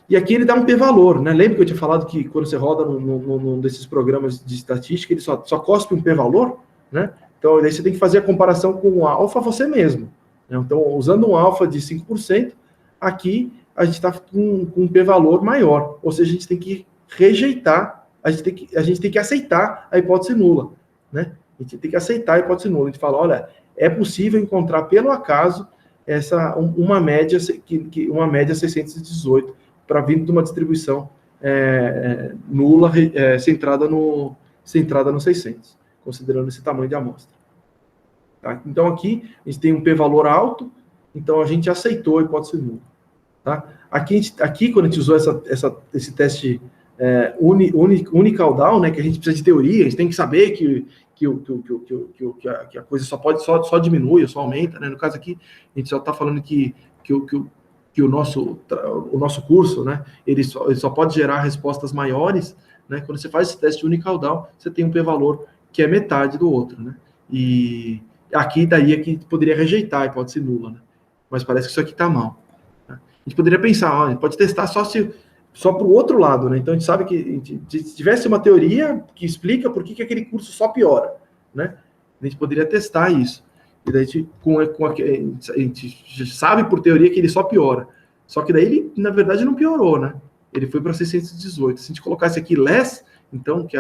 E aqui ele dá um p-valor, né? Lembra que eu tinha falado que quando você roda num desses programas de estatística, ele só cospe um p-valor, né? Então, daí você tem que fazer a comparação com o alfa você mesmo. Né? Então, usando um alfa de 5%, aqui a gente está com um p-valor maior. Ou seja, a gente tem que rejeitar, a gente tem que aceitar a hipótese nula, né? A gente tem que aceitar a hipótese nula. A gente fala, olha, é possível encontrar pelo acaso uma média 618 para vir de uma distribuição nula centrada no 600, considerando esse tamanho de amostra. Tá? Então aqui a gente tem um p-valor alto, então a gente aceitou a hipótese nula. Tá? Aqui quando a gente usou esse teste unicaudal, né, que a gente precisa de teoria, a gente tem que saber que que a coisa só diminui, ou só aumenta, né? No caso aqui, a gente só está falando que o nosso curso, né, ele só pode gerar respostas maiores, né? Quando você faz esse teste unicaudal, você tem um p-valor que é metade do outro, né? E aqui, daí, aqui poderia rejeitar a hipótese nula, né? Mas parece que isso aqui está mal. Né? A gente poderia pensar, ó, a gente pode testar só para o outro lado, né? Então a gente sabe que se tivesse uma teoria que explica por que aquele curso só piora, né? A gente poderia testar isso. E daí a gente sabe por teoria que ele só piora. Só que daí ele, na verdade, não piorou, né? Ele foi para 618. Se a gente colocasse aqui less, então, que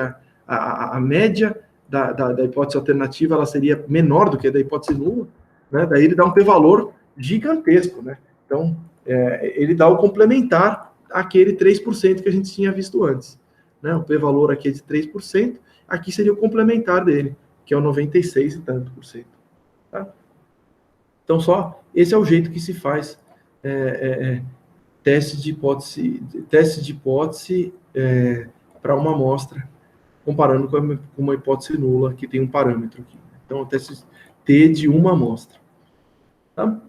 a média da hipótese alternativa ela seria menor do que a da hipótese nula, né? Daí ele dá um p-valor gigantesco, né? Então, ele dá o complementar àquele 3% que a gente tinha visto antes, né? O p-valor aqui é de 3%, aqui seria o complementar dele, que é o 96 e tanto por cento. Tá? Então, esse é o jeito que se faz teste de hipótese para uma amostra, comparando com uma hipótese nula, que tem um parâmetro aqui. Então, o teste T de uma amostra. Tá?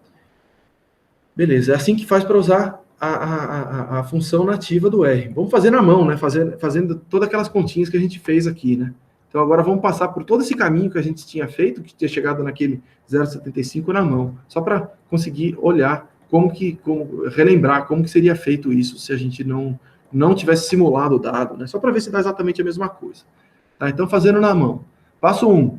Beleza, é assim que faz para usar a função nativa do R. Vamos fazer na mão, né? Fazendo todas aquelas continhas que a gente fez aqui, né? Então, agora vamos passar por todo esse caminho que a gente tinha feito, que tinha chegado naquele 0,75 na mão, só para conseguir olhar relembrar como que seria feito isso se a gente não tivesse simulado o dado, né? Só para ver se dá exatamente a mesma coisa. Tá? Então, fazendo na mão. Passo 1.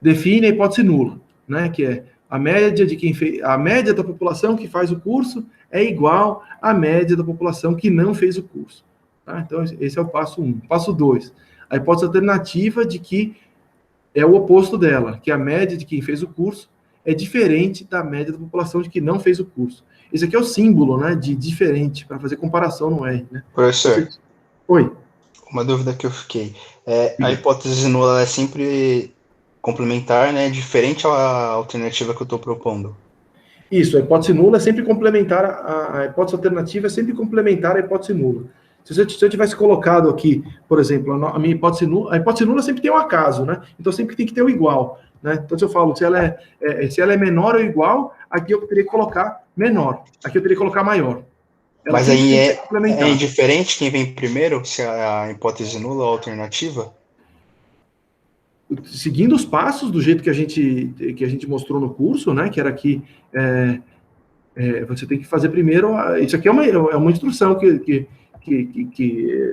Define a hipótese nula, né? Que é a média da população que faz o curso é igual à média da população que não fez o curso. Tá? Então, esse é o passo 1. Passo 2. A hipótese alternativa de que é o oposto dela, que a média de quem fez o curso é diferente da média da população de que não fez o curso. Esse aqui é o símbolo, né, de diferente, para fazer comparação no R. Né? Professor, Oi. Uma dúvida que eu fiquei. A hipótese nula é sempre complementar, né? Diferente à alternativa que eu estou propondo. Isso, a hipótese nula é sempre complementar, a hipótese alternativa é sempre complementar a hipótese nula. Se eu tivesse colocado aqui, por exemplo, a minha hipótese nula sempre tem um acaso, né? Então sempre tem que ter o igual, né? Então se eu falo, se ela é menor ou igual, aqui eu teria que colocar menor, aqui eu teria que colocar maior. Mas aí é indiferente quem vem primeiro, se é a hipótese nula ou alternativa? Seguindo os passos do jeito que a gente mostrou no curso, né? Que era que você tem que fazer primeiro. Isso aqui é uma instrução que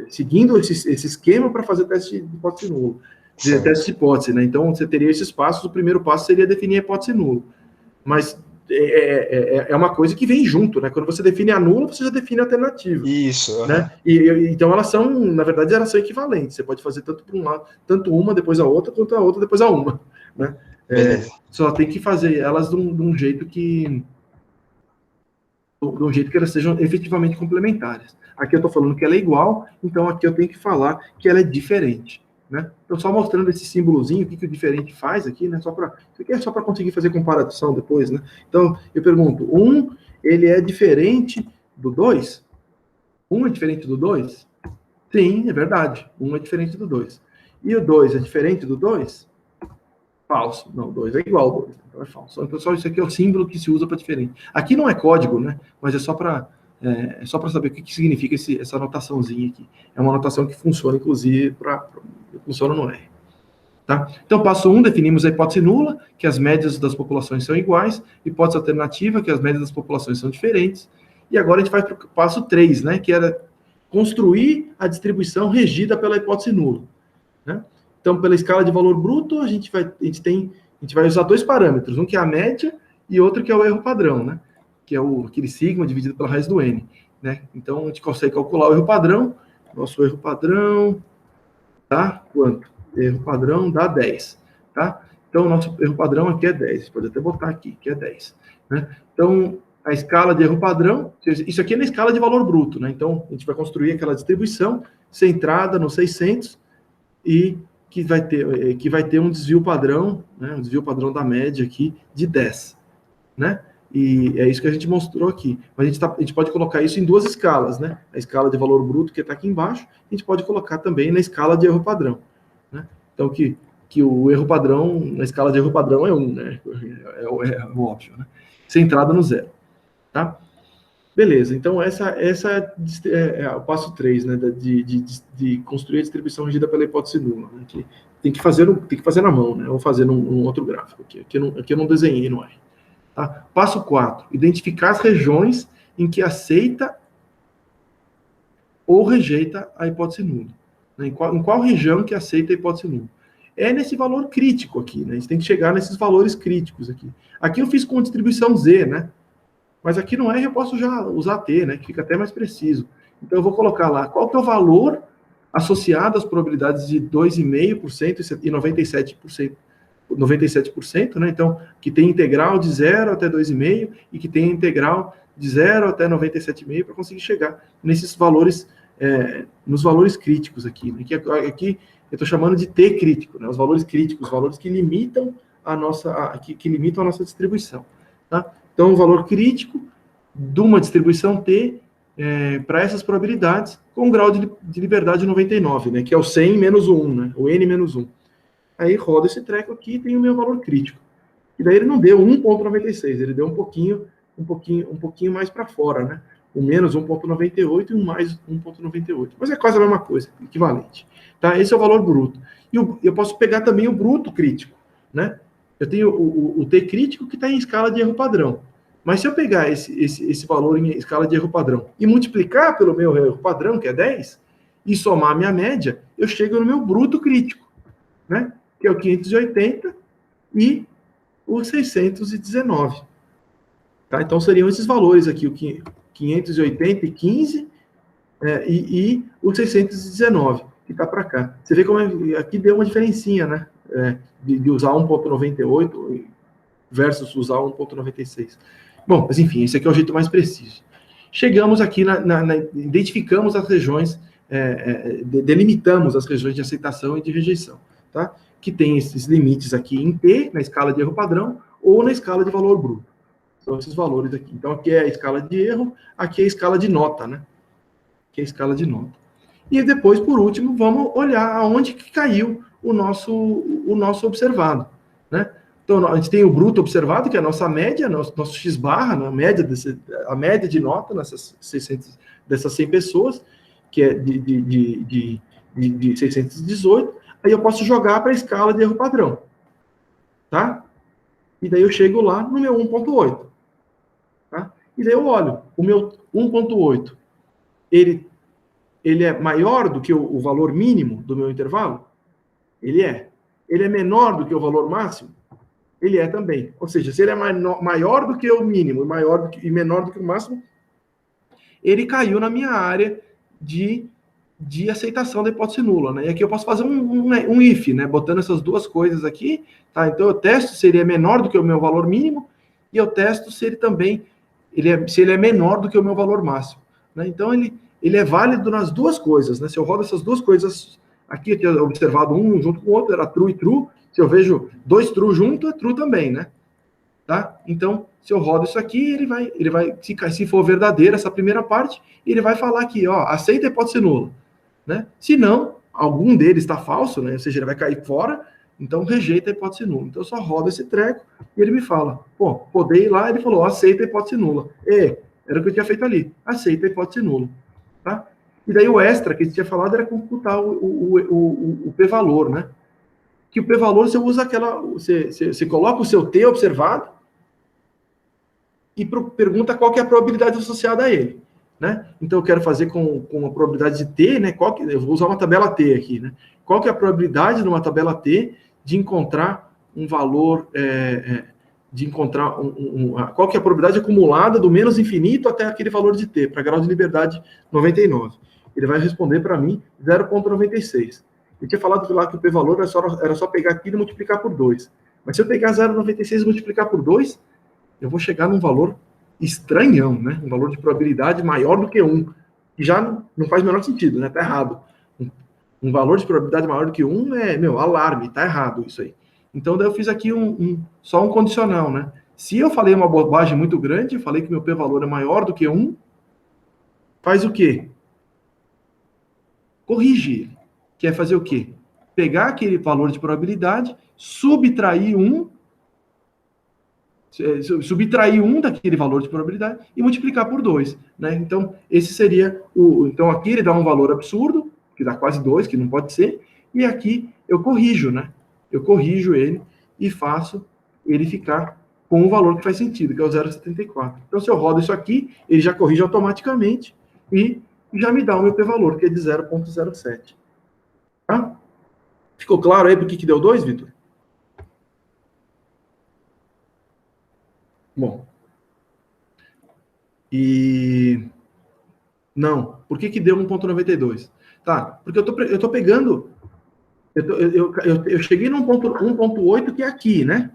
seguindo esse esquema para fazer teste de hipótese nula, teste de hipótese, né? Então você teria esses passos. O primeiro passo seria definir a hipótese nula, mas é uma coisa que vem junto, né? Quando você define a nula, você já define a alternativa. Isso. Né? Então elas são, na verdade, elas são equivalentes. Você pode fazer tanto para um lado, tanto uma depois a outra, quanto a outra depois a uma. Né? Só tem que fazer elas de um jeito que elas sejam efetivamente complementares. Aqui eu estou falando que ela é igual, então aqui eu tenho que falar que ela é diferente. Né? Então, só mostrando esse símbolozinho, o que o diferente faz aqui, né? Isso aqui é só para conseguir fazer comparação depois, né? Então, eu pergunto, ele é diferente do 2? 1 é diferente do 2? Sim, é verdade. 1 é diferente do 2. E o 2 é diferente do 2? Falso. Não, 2 é igual ao 2, então é falso. Então, só isso aqui é o símbolo que se usa para diferente. Aqui não é código, né? Mas é só para saber o que significa essa anotaçãozinha aqui. É uma anotação que funciona, inclusive, funciona no R. Tá? Então, passo 1, definimos a hipótese nula, que as médias das populações são iguais. Hipótese alternativa, que as médias das populações são diferentes. E agora a gente vai para o passo 3, né? Que era construir a distribuição regida pela hipótese nula. Né? Então, pela escala de valor bruto, a gente vai usar dois parâmetros, um que é a média e outro que é o erro padrão, né? Que é aquele sigma dividido pela raiz do n. Né? Então, a gente consegue calcular o erro padrão. Nosso erro padrão dá quanto? Erro padrão dá 10. Tá? Então, o nosso erro padrão aqui é 10. Você pode até botar aqui, que é 10. Né? Então, a escala de erro padrão, isso aqui é na escala de valor bruto. Né? Então, a gente vai construir aquela distribuição centrada no 600 e que vai ter um desvio padrão, né? Um desvio padrão da média aqui de 10. Né? E é isso que a gente mostrou aqui. Mas a gente pode colocar isso em duas escalas, né? A escala de valor bruto, que está aqui embaixo, a gente pode colocar também na escala de erro padrão. Né? Então, que que o erro padrão, na escala de erro padrão é 1, né? É o óbvio, né? Centrada no zero, tá? Beleza, então essa é o passo 3, né? De construir a distribuição regida pela hipótese nula, né? Que tem que fazer na mão, né? Ou fazer num outro gráfico aqui. Aqui eu não desenhei no R. Tá? Passo 4, identificar as regiões em que aceita ou rejeita a hipótese nula. Né? Em qual região que aceita a hipótese nula? É nesse valor crítico aqui, né? A gente tem que chegar nesses valores críticos aqui. Aqui eu fiz com distribuição Z, né? Mas aqui no R eu posso já usar T, né? Que fica até mais preciso. Então eu vou colocar lá qual que é o valor associado às probabilidades de 2,5% e 97%, né? Então, que tem integral de 0 até 2,5 e que tem integral de 0 até 97,5 para conseguir chegar nesses valores, nos valores críticos aqui, né? Aqui eu estou chamando de T crítico, né? Os valores críticos, os valores que limitam a nossa, que limitam a nossa distribuição, tá? Então, o valor crítico de uma distribuição T para essas probabilidades com grau de liberdade 99, né? Que é o 100 menos o 1, né? O N menos 1. Aí roda esse treco aqui e tem o meu valor crítico. E daí ele não deu 1,96, ele deu um pouquinho mais para fora, né? O menos 1,98 e um mais 1,98. Mas é quase a mesma coisa, equivalente. Tá? Esse é o valor bruto. E eu posso pegar também o bruto crítico, né? Eu tenho o T crítico que está em escala de erro padrão. Mas se eu pegar esse valor em escala de erro padrão e multiplicar pelo meu erro padrão, que é 10, e somar a minha média, eu chego no meu bruto crítico, né? Que é o 580 e o 619. Tá? Então, seriam esses valores aqui, o 580 e 15 e o 619, que está para cá. Você vê como aqui deu uma diferencinha, né? De usar 1,98 versus usar 1,96. Bom, mas enfim, esse aqui é o jeito mais preciso. Chegamos aqui, identificamos as regiões, delimitamos as regiões de aceitação e de rejeição, tá? Que tem esses limites aqui em T, na escala de erro padrão, ou na escala de valor bruto. São esses valores aqui. Então, aqui é a escala de erro, aqui é a escala de nota, né? Aqui é a escala de nota. E depois, por último, vamos olhar aonde que caiu o nosso observado, né? Então, a gente tem o bruto observado, que é a nossa média, nosso x-barra, a média de nota dessas 100 pessoas, que é de 618, aí eu posso jogar para a escala de erro padrão, tá? E daí eu chego lá no meu 1,8, tá? E daí eu olho, o meu 1,8, ele é maior do que o valor mínimo do meu intervalo? Ele é. Ele é menor do que o valor máximo? Ele é também. Ou seja, se ele é maior do que o mínimo e menor do que o máximo, ele caiu na minha área de aceitação da hipótese nula, né? E aqui eu posso fazer um if, né? Botando essas duas coisas aqui, tá? Então eu testo se ele é menor do que o meu valor mínimo e eu testo se ele também se ele é menor do que o meu valor máximo, né? Então ele é válido nas duas coisas, né? Se eu rodo essas duas coisas aqui, eu tinha observado um junto com o outro, era true e true. Se eu vejo dois true junto, é true também, né? Tá? Então, se eu rodo isso aqui, ele vai se for verdadeira essa primeira parte, ele vai falar aqui, ó, aceita a hipótese nula, né? Se não, algum deles está falso, né? Ou seja, ele vai cair fora, então rejeita a hipótese nula. Então, eu só rodo esse treco e ele me fala, pô, podei lá, ele falou, aceita a hipótese nula. Era o que eu tinha feito ali, aceita a hipótese nula, tá? E daí o extra que a gente tinha falado era computar o p-valor, né? Que o p-valor você usa você coloca o seu t observado e pergunta qual que é a probabilidade associada a ele, né? Então eu quero fazer com a probabilidade de t, né? Eu vou usar uma tabela t aqui, né? Qual que é a probabilidade numa tabela t de encontrar um valor, qual que é a probabilidade acumulada do menos infinito até aquele valor de t, para grau de liberdade 99. Ele vai responder para mim 0,96. Eu tinha falado lá que o p-valor era só pegar aquilo e multiplicar por 2. Mas se eu pegar 0,96 e multiplicar por 2, eu vou chegar num valor estranhão, né? Um valor de probabilidade maior do que 1. Que já não faz o menor sentido, né? Tá errado. Um valor de probabilidade maior do que 1 é, alarme, tá errado isso aí. Então, daí eu fiz aqui só um condicional, né? Se eu falei uma bobagem muito grande, eu falei que meu p-valor é maior do que 1, faz o quê? Corrige ele. Quer fazer o quê? pegar aquele valor de probabilidade, subtrair um daquele valor de probabilidade e multiplicar por 2, né? Então, esse seria então aqui ele dá um valor absurdo, que dá quase 2, que não pode ser, e aqui eu corrijo, né? Eu corrijo ele e faço ele ficar com um valor que faz sentido, que é o 0,74. Então, se eu rodo isso aqui, ele já corrige automaticamente e já me dá o meu p-valor, que é de 0,07. Tá? Ficou claro aí por que deu 2, Vitor? Bom. E... Não. Por que deu 1,92? Tá, porque eu tô pegando... Eu cheguei num 1,8 que é aqui, né?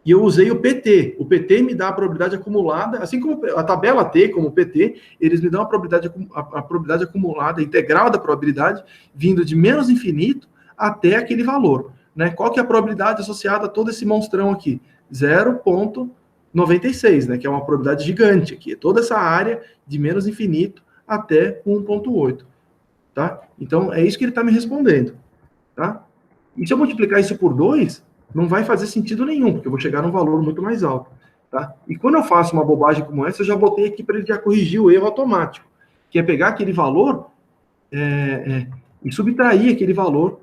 E eu usei o PT. O PT me dá a probabilidade acumulada, assim como a tabela T, como o PT, eles me dão a probabilidade acumulada, integral da probabilidade, vindo de menos infinito até aquele valor, né? Qual que é a probabilidade associada a todo esse monstrão aqui? 0,96, né? Que é uma probabilidade gigante aqui. Toda essa área de menos infinito até 1,8, tá? Então, é isso que ele está me respondendo, tá? E se eu multiplicar isso por 2, não vai fazer sentido nenhum, porque eu vou chegar num valor muito mais alto, tá? E quando eu faço uma bobagem como essa, eu já botei aqui para ele já corrigir o erro automático, que é pegar aquele valor e subtrair aquele valor,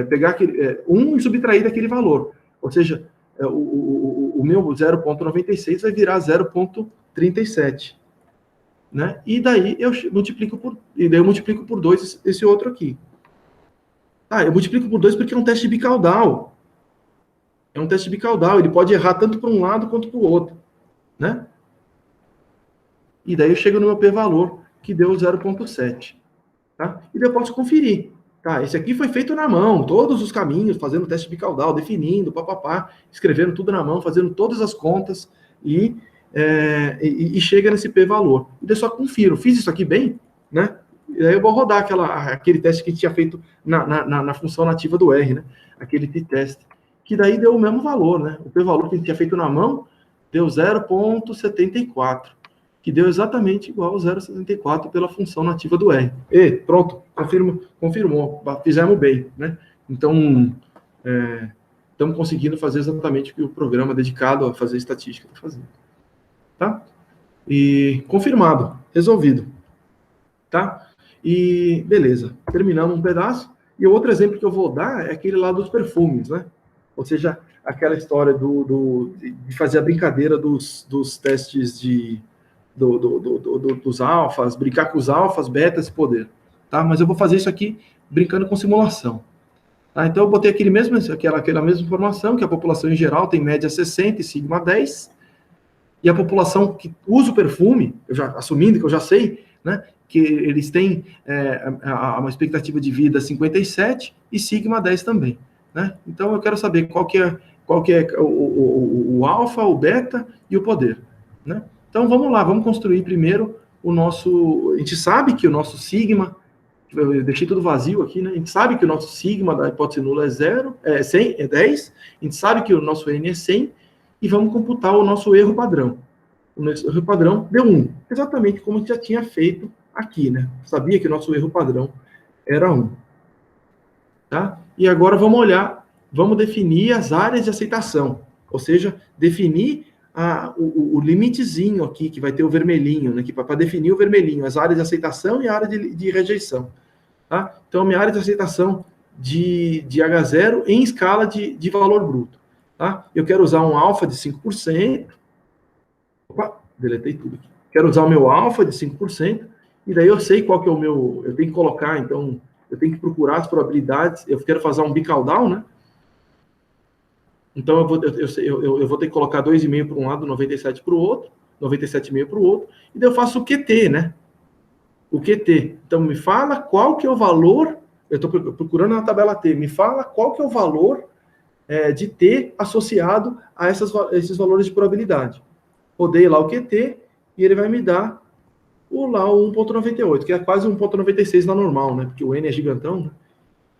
pegar aquele 1 e subtrair daquele valor. Ou seja, o meu 0,96 vai virar 0,37, né? E daí eu multiplico por 2 esse outro aqui. Ah, eu multiplico por 2 porque é um teste bicaudal. É um teste bicaudal, ele pode errar tanto para um lado quanto para o outro, né? E daí eu chego no meu p-valor, que deu 0,7, tá? E daí eu posso conferir, tá? Esse aqui foi feito na mão, todos os caminhos, fazendo teste bicaudal, definindo, papapá, escrevendo tudo na mão, fazendo todas as contas e chega nesse p-valor. E daí eu só confiro, fiz isso aqui bem, né? E aí eu vou rodar aquele teste que a gente tinha feito na função nativa do R, né? Aquele t-test, que daí deu o mesmo valor, né? O p-valor que a gente tinha feito na mão deu 0,74, que deu exatamente igual a 0,74 pela função nativa do R. E pronto, confirmou, fizemos bem, né? Então, estamos conseguindo fazer exatamente o que o programa dedicado a fazer estatística está fazendo. Tá? E confirmado, resolvido. Tá? E beleza, terminamos um pedaço. E o outro exemplo que eu vou dar é aquele lá dos perfumes, né? Ou seja, aquela história de fazer a brincadeira dos testes dos alfas, brincar com os alfas, betas e poder. Tá? Mas eu vou fazer isso aqui brincando com simulação. Tá? Então eu botei aquela mesma informação, que a população em geral tem média 60 e sigma 10, e a população que usa o perfume, assumindo que eu já sei, né, que eles têm uma expectativa de vida 57 e sigma 10 também. Né? Então eu quero saber qual que é o alfa, o beta e o poder. Né? Então vamos lá, vamos construir primeiro o nosso... A gente sabe que o nosso sigma, eu deixei tudo vazio aqui, né? A gente sabe que o nosso sigma da hipótese nula é 100, é 10, a gente sabe que o nosso N é 100, e vamos computar o nosso erro padrão. O nosso erro padrão deu 1, exatamente como a gente já tinha feito aqui, né? Sabia que o nosso erro padrão era 1. Tá? E agora vamos definir as áreas de aceitação, ou seja, definir o limitezinho aqui, que vai ter o vermelhinho, né? Para definir o vermelhinho, as áreas de aceitação e a área de rejeição. Tá? Então, minha área de aceitação de H0 em escala de valor bruto. Tá? Eu quero usar um alfa de 5%. Opa, deletei tudo aqui. Quero usar o meu alfa de 5%, e daí eu sei qual que é o meu... Eu tenho que colocar, então, eu tenho que procurar as probabilidades. Eu quero fazer um bicaudal, né? Então, eu vou ter que colocar 2,5 para um lado, 97 para o outro, 97,5 para o outro, e daí eu faço o QT, né? O QT. Então, me fala qual que é o valor, eu estou procurando na tabela T, me fala qual que é o valor de T associado a esses valores de probabilidade. Rodei lá o QT, e ele vai me dar o 1,98, que é quase 1,96 na normal, né? Porque o N é gigantão, né?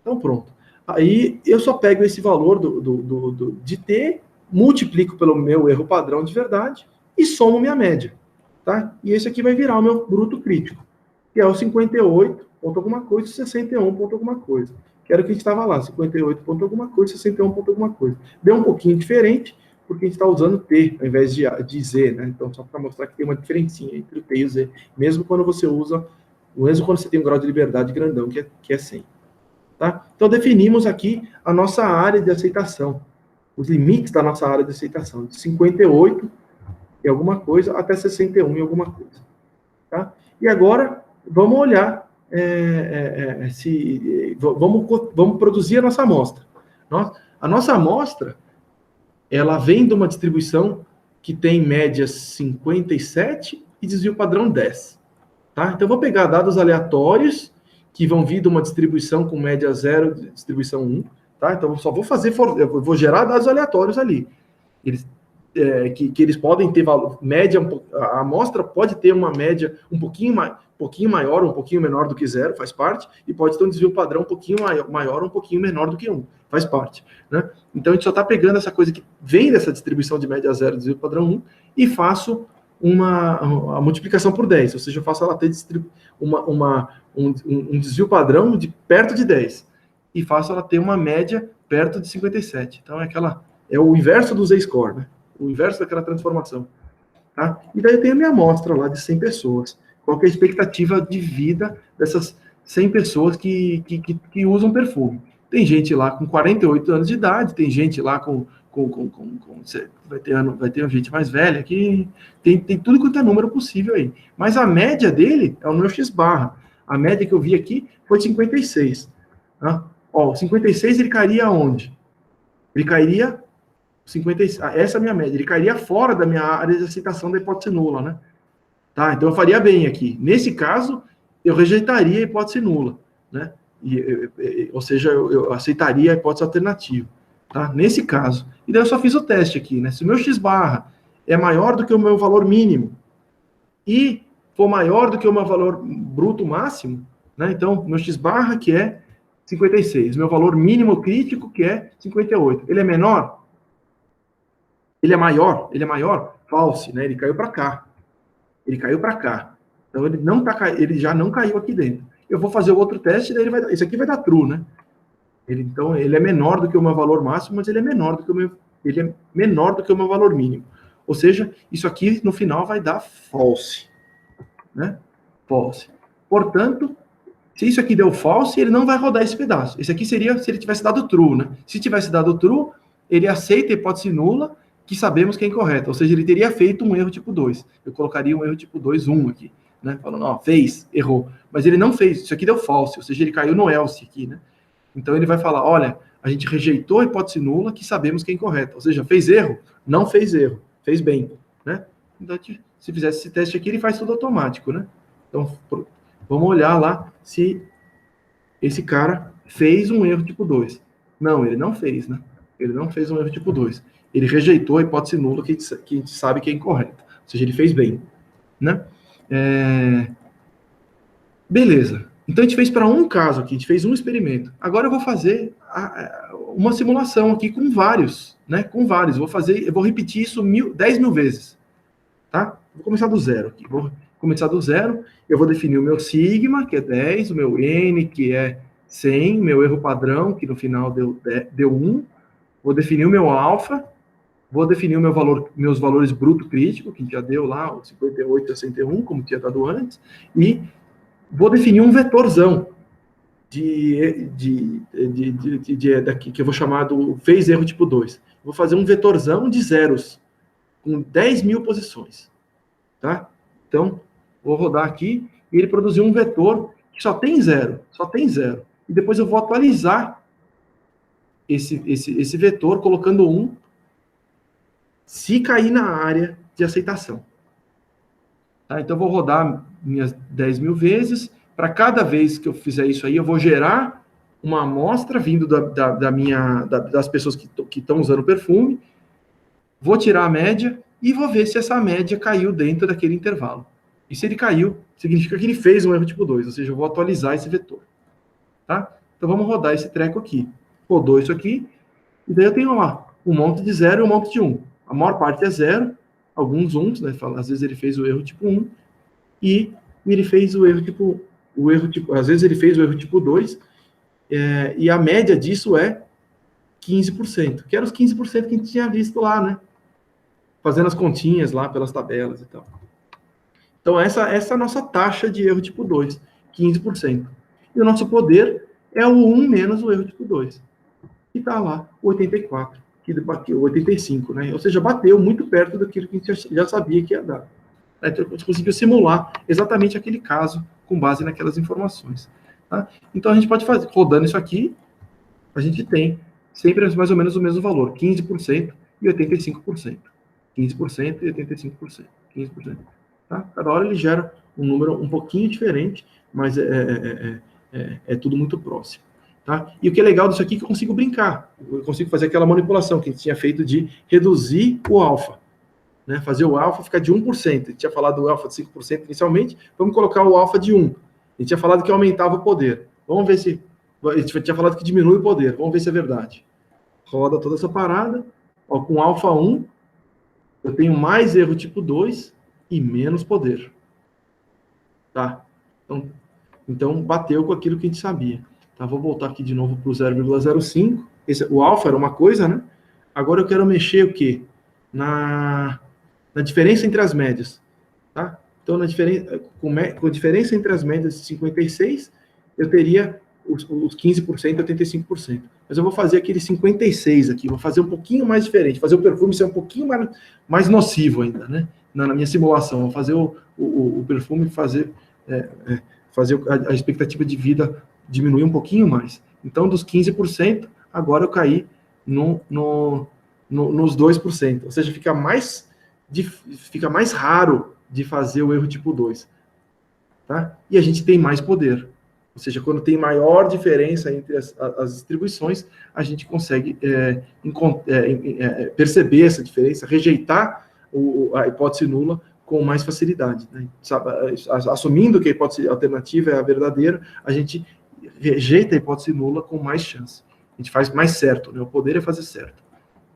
Então, pronto. Aí eu só pego esse valor de T, multiplico pelo meu erro padrão de verdade e somo minha média. Tá? E esse aqui vai virar o meu bruto crítico, que é o 58 ponto alguma coisa, 61 ponto alguma coisa. que era o que a gente estava lá, 58 ponto alguma coisa, 61 ponto alguma coisa. Deu um pouquinho diferente, porque a gente está usando T ao invés de Z, né? Então, só para mostrar que tem uma diferencinha entre o T e o Z, mesmo quando você tem um grau de liberdade grandão, que é 100. Tá? Então, definimos aqui a nossa área de aceitação, os limites da nossa área de aceitação, de 58 e alguma coisa até 61 e alguma coisa. Tá? E agora, vamos olhar, vamos produzir a nossa amostra. A nossa amostra, ela vem de uma distribuição que tem média 57 e desvio padrão 10. Tá? Então, eu vou pegar dados aleatórios que vão vir de uma distribuição com média 0, distribuição 1. Tá? Então, eu só eu vou gerar dados aleatórios ali. Que eles podem ter valor, média, a amostra pode ter uma média um pouquinho maior, um pouquinho menor do que 0, faz parte, e pode ter um desvio padrão um pouquinho maior, um pouquinho menor do que 1, faz parte. Né? Então, a gente só está pegando essa coisa que vem dessa distribuição de média 0, desvio padrão 1, e faço a multiplicação por 10, ou seja, eu faço ela ter um desvio padrão de perto de 10, e faço ela ter uma média perto de 57. Então, é o inverso do Z-score, né? O inverso daquela transformação. Tá? E daí eu tenho a minha amostra lá de 100 pessoas. Qual que é a expectativa de vida dessas 100 pessoas que usam perfume? Tem gente lá com 48 anos de idade, tem gente lá vai ter gente mais velha aqui, tem tudo quanto é número possível aí. Mas a média dele é o número X-barra. A média que eu vi aqui foi 56. Tá? Ó, 56 ele cairia aonde? Ele cairia 56, essa é a minha média. Ele cairia fora da minha área de aceitação da hipótese nula, né? Tá? Então eu faria bem aqui. Nesse caso, eu rejeitaria a hipótese nula, né? Ou seja, eu aceitaria a hipótese alternativa, tá? Nesse caso. E daí eu só fiz o teste aqui, né? Se o meu X-barra é maior do que o meu valor mínimo e for maior do que o meu valor bruto máximo, né? Então, meu X-barra, que é 56, meu valor mínimo crítico, que é 58. Ele é menor? Ele é maior? False, né? Ele caiu para cá. Então, ele já não caiu aqui dentro. Eu vou fazer o outro teste, daí esse aqui vai dar true, né? Então, ele é menor do que o meu valor máximo, mas ele é menor do que o meu valor mínimo. Ou seja, isso aqui, no final, vai dar false. Né? False. Portanto, se isso aqui deu false, ele não vai rodar esse pedaço. Esse aqui seria se ele tivesse dado true, né? Se tivesse dado true, ele aceita a hipótese nula, que sabemos que é incorreta. Ou seja, ele teria feito um erro tipo 2. Eu colocaria um erro tipo 2, 1 aqui. Né? Falando, ó, fez, errou. Mas ele não fez. Isso aqui deu false. Ou seja, ele caiu no else aqui, né? Então, ele vai falar, olha, a gente rejeitou a hipótese nula, que sabemos que é incorreta. Ou seja, fez erro? Não fez erro. Fez bem, né? Então, se fizesse esse teste aqui, ele faz tudo automático, né? Então, vamos olhar lá se esse cara fez um erro tipo 2. Não, ele não fez, né? Ele não fez um erro tipo 2. Ele rejeitou a hipótese nula que a gente sabe que é incorreta. Ou seja, ele fez bem, né? Beleza. Então, a gente fez para um caso aqui, a gente fez um experimento. Agora eu vou fazer uma simulação aqui com vários, né? Com vários. Eu vou repetir isso 10 mil vezes, tá? Vou começar do zero aqui. Vou começar do zero. Eu vou definir o meu sigma, que é 10, o meu n, que é 100, meu erro padrão, que no final deu 1. Vou definir o meu alfa. Vou definir meus valores bruto crítico, que já deu lá, o 58 e 61, como tinha dado antes. E vou definir um vetorzão que eu vou chamar do fez erro tipo 2. Vou fazer um vetorzão de zeros, com 10 mil posições. Tá? Então, vou rodar aqui, e ele produziu um vetor que só tem zero. E depois eu vou atualizar esse vetor, colocando 1, se cair na área de aceitação. Tá? Então, eu vou rodar minhas 10 mil vezes. Para cada vez que eu fizer isso aí, eu vou gerar uma amostra vindo das pessoas que estão usando perfume, vou tirar a média e vou ver se essa média caiu dentro daquele intervalo. E se ele caiu, significa que ele fez um erro tipo 2, ou seja, eu vou atualizar esse vetor. Tá? Então, vamos rodar esse treco aqui. Rodou isso aqui, e daí eu tenho lá um monte de 0 e um monte de 1. A maior parte é 0, alguns 1s, né? Às vezes ele fez o erro tipo 1, e ele fez o erro tipo... às vezes ele fez o erro tipo 2, e a média disso é 15%, que era os 15% que a gente tinha visto lá, né? Fazendo as continhas lá pelas tabelas e tal. Então, essa é a nossa taxa de erro tipo 2, 15%. E o nosso poder é o 1 menos o erro tipo 2. E está lá, 84, que bateu 85, né? Ou seja, bateu muito perto daquilo que a gente já sabia que ia dar. Então, a gente conseguiu simular exatamente aquele caso com base naquelas informações. Tá? Então, a gente pode fazer, rodando isso aqui, a gente tem sempre mais ou menos o mesmo valor, 15% e 85%. 15% e 85%. 15%. Tá? Cada hora ele gera um número um pouquinho diferente, mas é tudo muito próximo. Tá? E o que é legal disso aqui é que eu consigo brincar. Eu consigo fazer aquela manipulação que a gente tinha feito de reduzir o alfa. Né? Fazer o alfa ficar de 1%. A gente tinha falado do alfa de 5% inicialmente, vamos colocar o alfa de 1%. A gente tinha falado que aumentava o poder. Vamos ver se... A gente tinha falado que diminui o poder. Vamos ver se é verdade. Roda toda essa parada. Ó, com alfa 1, eu tenho mais erro tipo 2 e menos poder. Tá? Então, bateu com aquilo que a gente sabia. Tá? Vou voltar aqui de novo para o 0,05. O alfa era uma coisa, né? Agora eu quero mexer o quê? Na diferença entre as médias. Tá? Então, com a diferença entre as médias de 56, eu teria os 15% e 85%. Mas eu vou fazer aquele 56 aqui, vou fazer um pouquinho mais diferente, fazer o perfume ser um pouquinho mais nocivo ainda, né? Na minha simulação, vou fazer o perfume fazer a expectativa de vida diminuir um pouquinho mais. Então, dos 15%, agora eu caí nos 2%. Ou seja, fica mais raro de fazer o erro tipo 2. Tá? E a gente tem mais poder. Ou seja, quando tem maior diferença entre as distribuições, a gente consegue perceber essa diferença, rejeitar a hipótese nula com mais facilidade. Né? Assumindo que a hipótese alternativa é a verdadeira, a gente rejeita a hipótese nula com mais chance. A gente faz mais certo, né? O poder é fazer certo.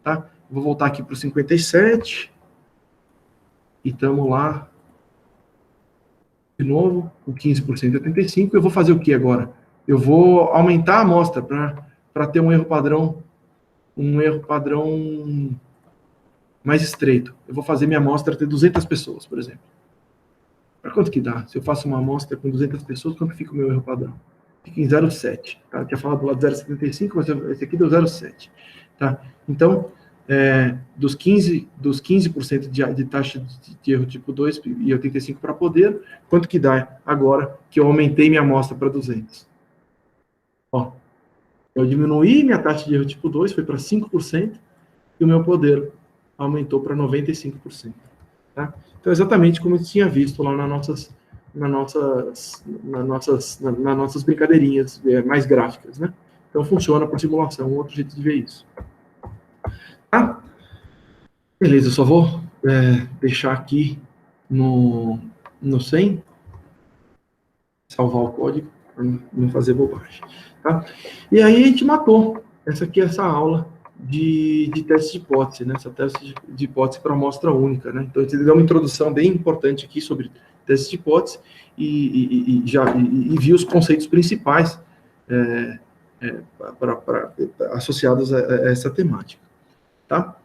Tá? Vou voltar aqui para o 57. E estamos lá. De novo, com 15% e 85%. Eu vou fazer o que agora? Eu vou aumentar a amostra para ter um erro padrão mais estreito. Eu vou fazer minha amostra ter 200 pessoas, por exemplo. Para quanto que dá? Se eu faço uma amostra com 200 pessoas, quanto fica o meu erro padrão? Fica em 0,7. Tá? Eu tinha falado do lado de 0,75, mas esse aqui deu 0,7. Tá? Então, dos 15% de taxa de erro tipo 2 e 85% para poder, quanto que dá agora que eu aumentei minha amostra para 200? Ó, eu diminuí minha taxa de erro tipo 2, foi para 5%, e o meu poder aumentou para 95%. Tá? Então, exatamente como eu tinha visto lá nas nossas brincadeirinhas mais gráficas, né? Então, funciona por simulação, um outro jeito de ver isso. Tá? Beleza, eu só vou deixar aqui no 100, salvar o código, para não fazer bobagem. Tá? E aí a gente matou essa aula de teste de hipótese, né? Essa teste de hipótese para amostra única, né? Então, a gente deu uma introdução bem importante aqui sobre teste de hipótese e viu os conceitos principais associados a essa temática. Tá?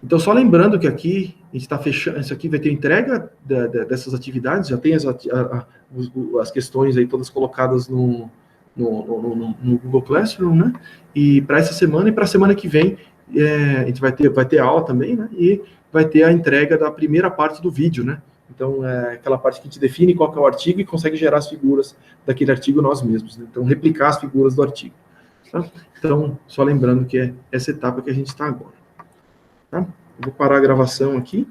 Então, só lembrando que aqui a gente está fechando, isso aqui vai ter entrega dessas atividades, já tem as questões aí todas colocadas no Google Classroom, né? E para essa semana e para a semana que vem, a gente vai ter aula também, né? E vai ter a entrega da primeira parte do vídeo, né? Então, aquela parte que a gente define qual que é o artigo e consegue gerar as figuras daquele artigo nós mesmos, né? Então, replicar as figuras do artigo. Tá? Então, só lembrando que é essa etapa que a gente está agora. Tá? Eu vou parar a gravação aqui.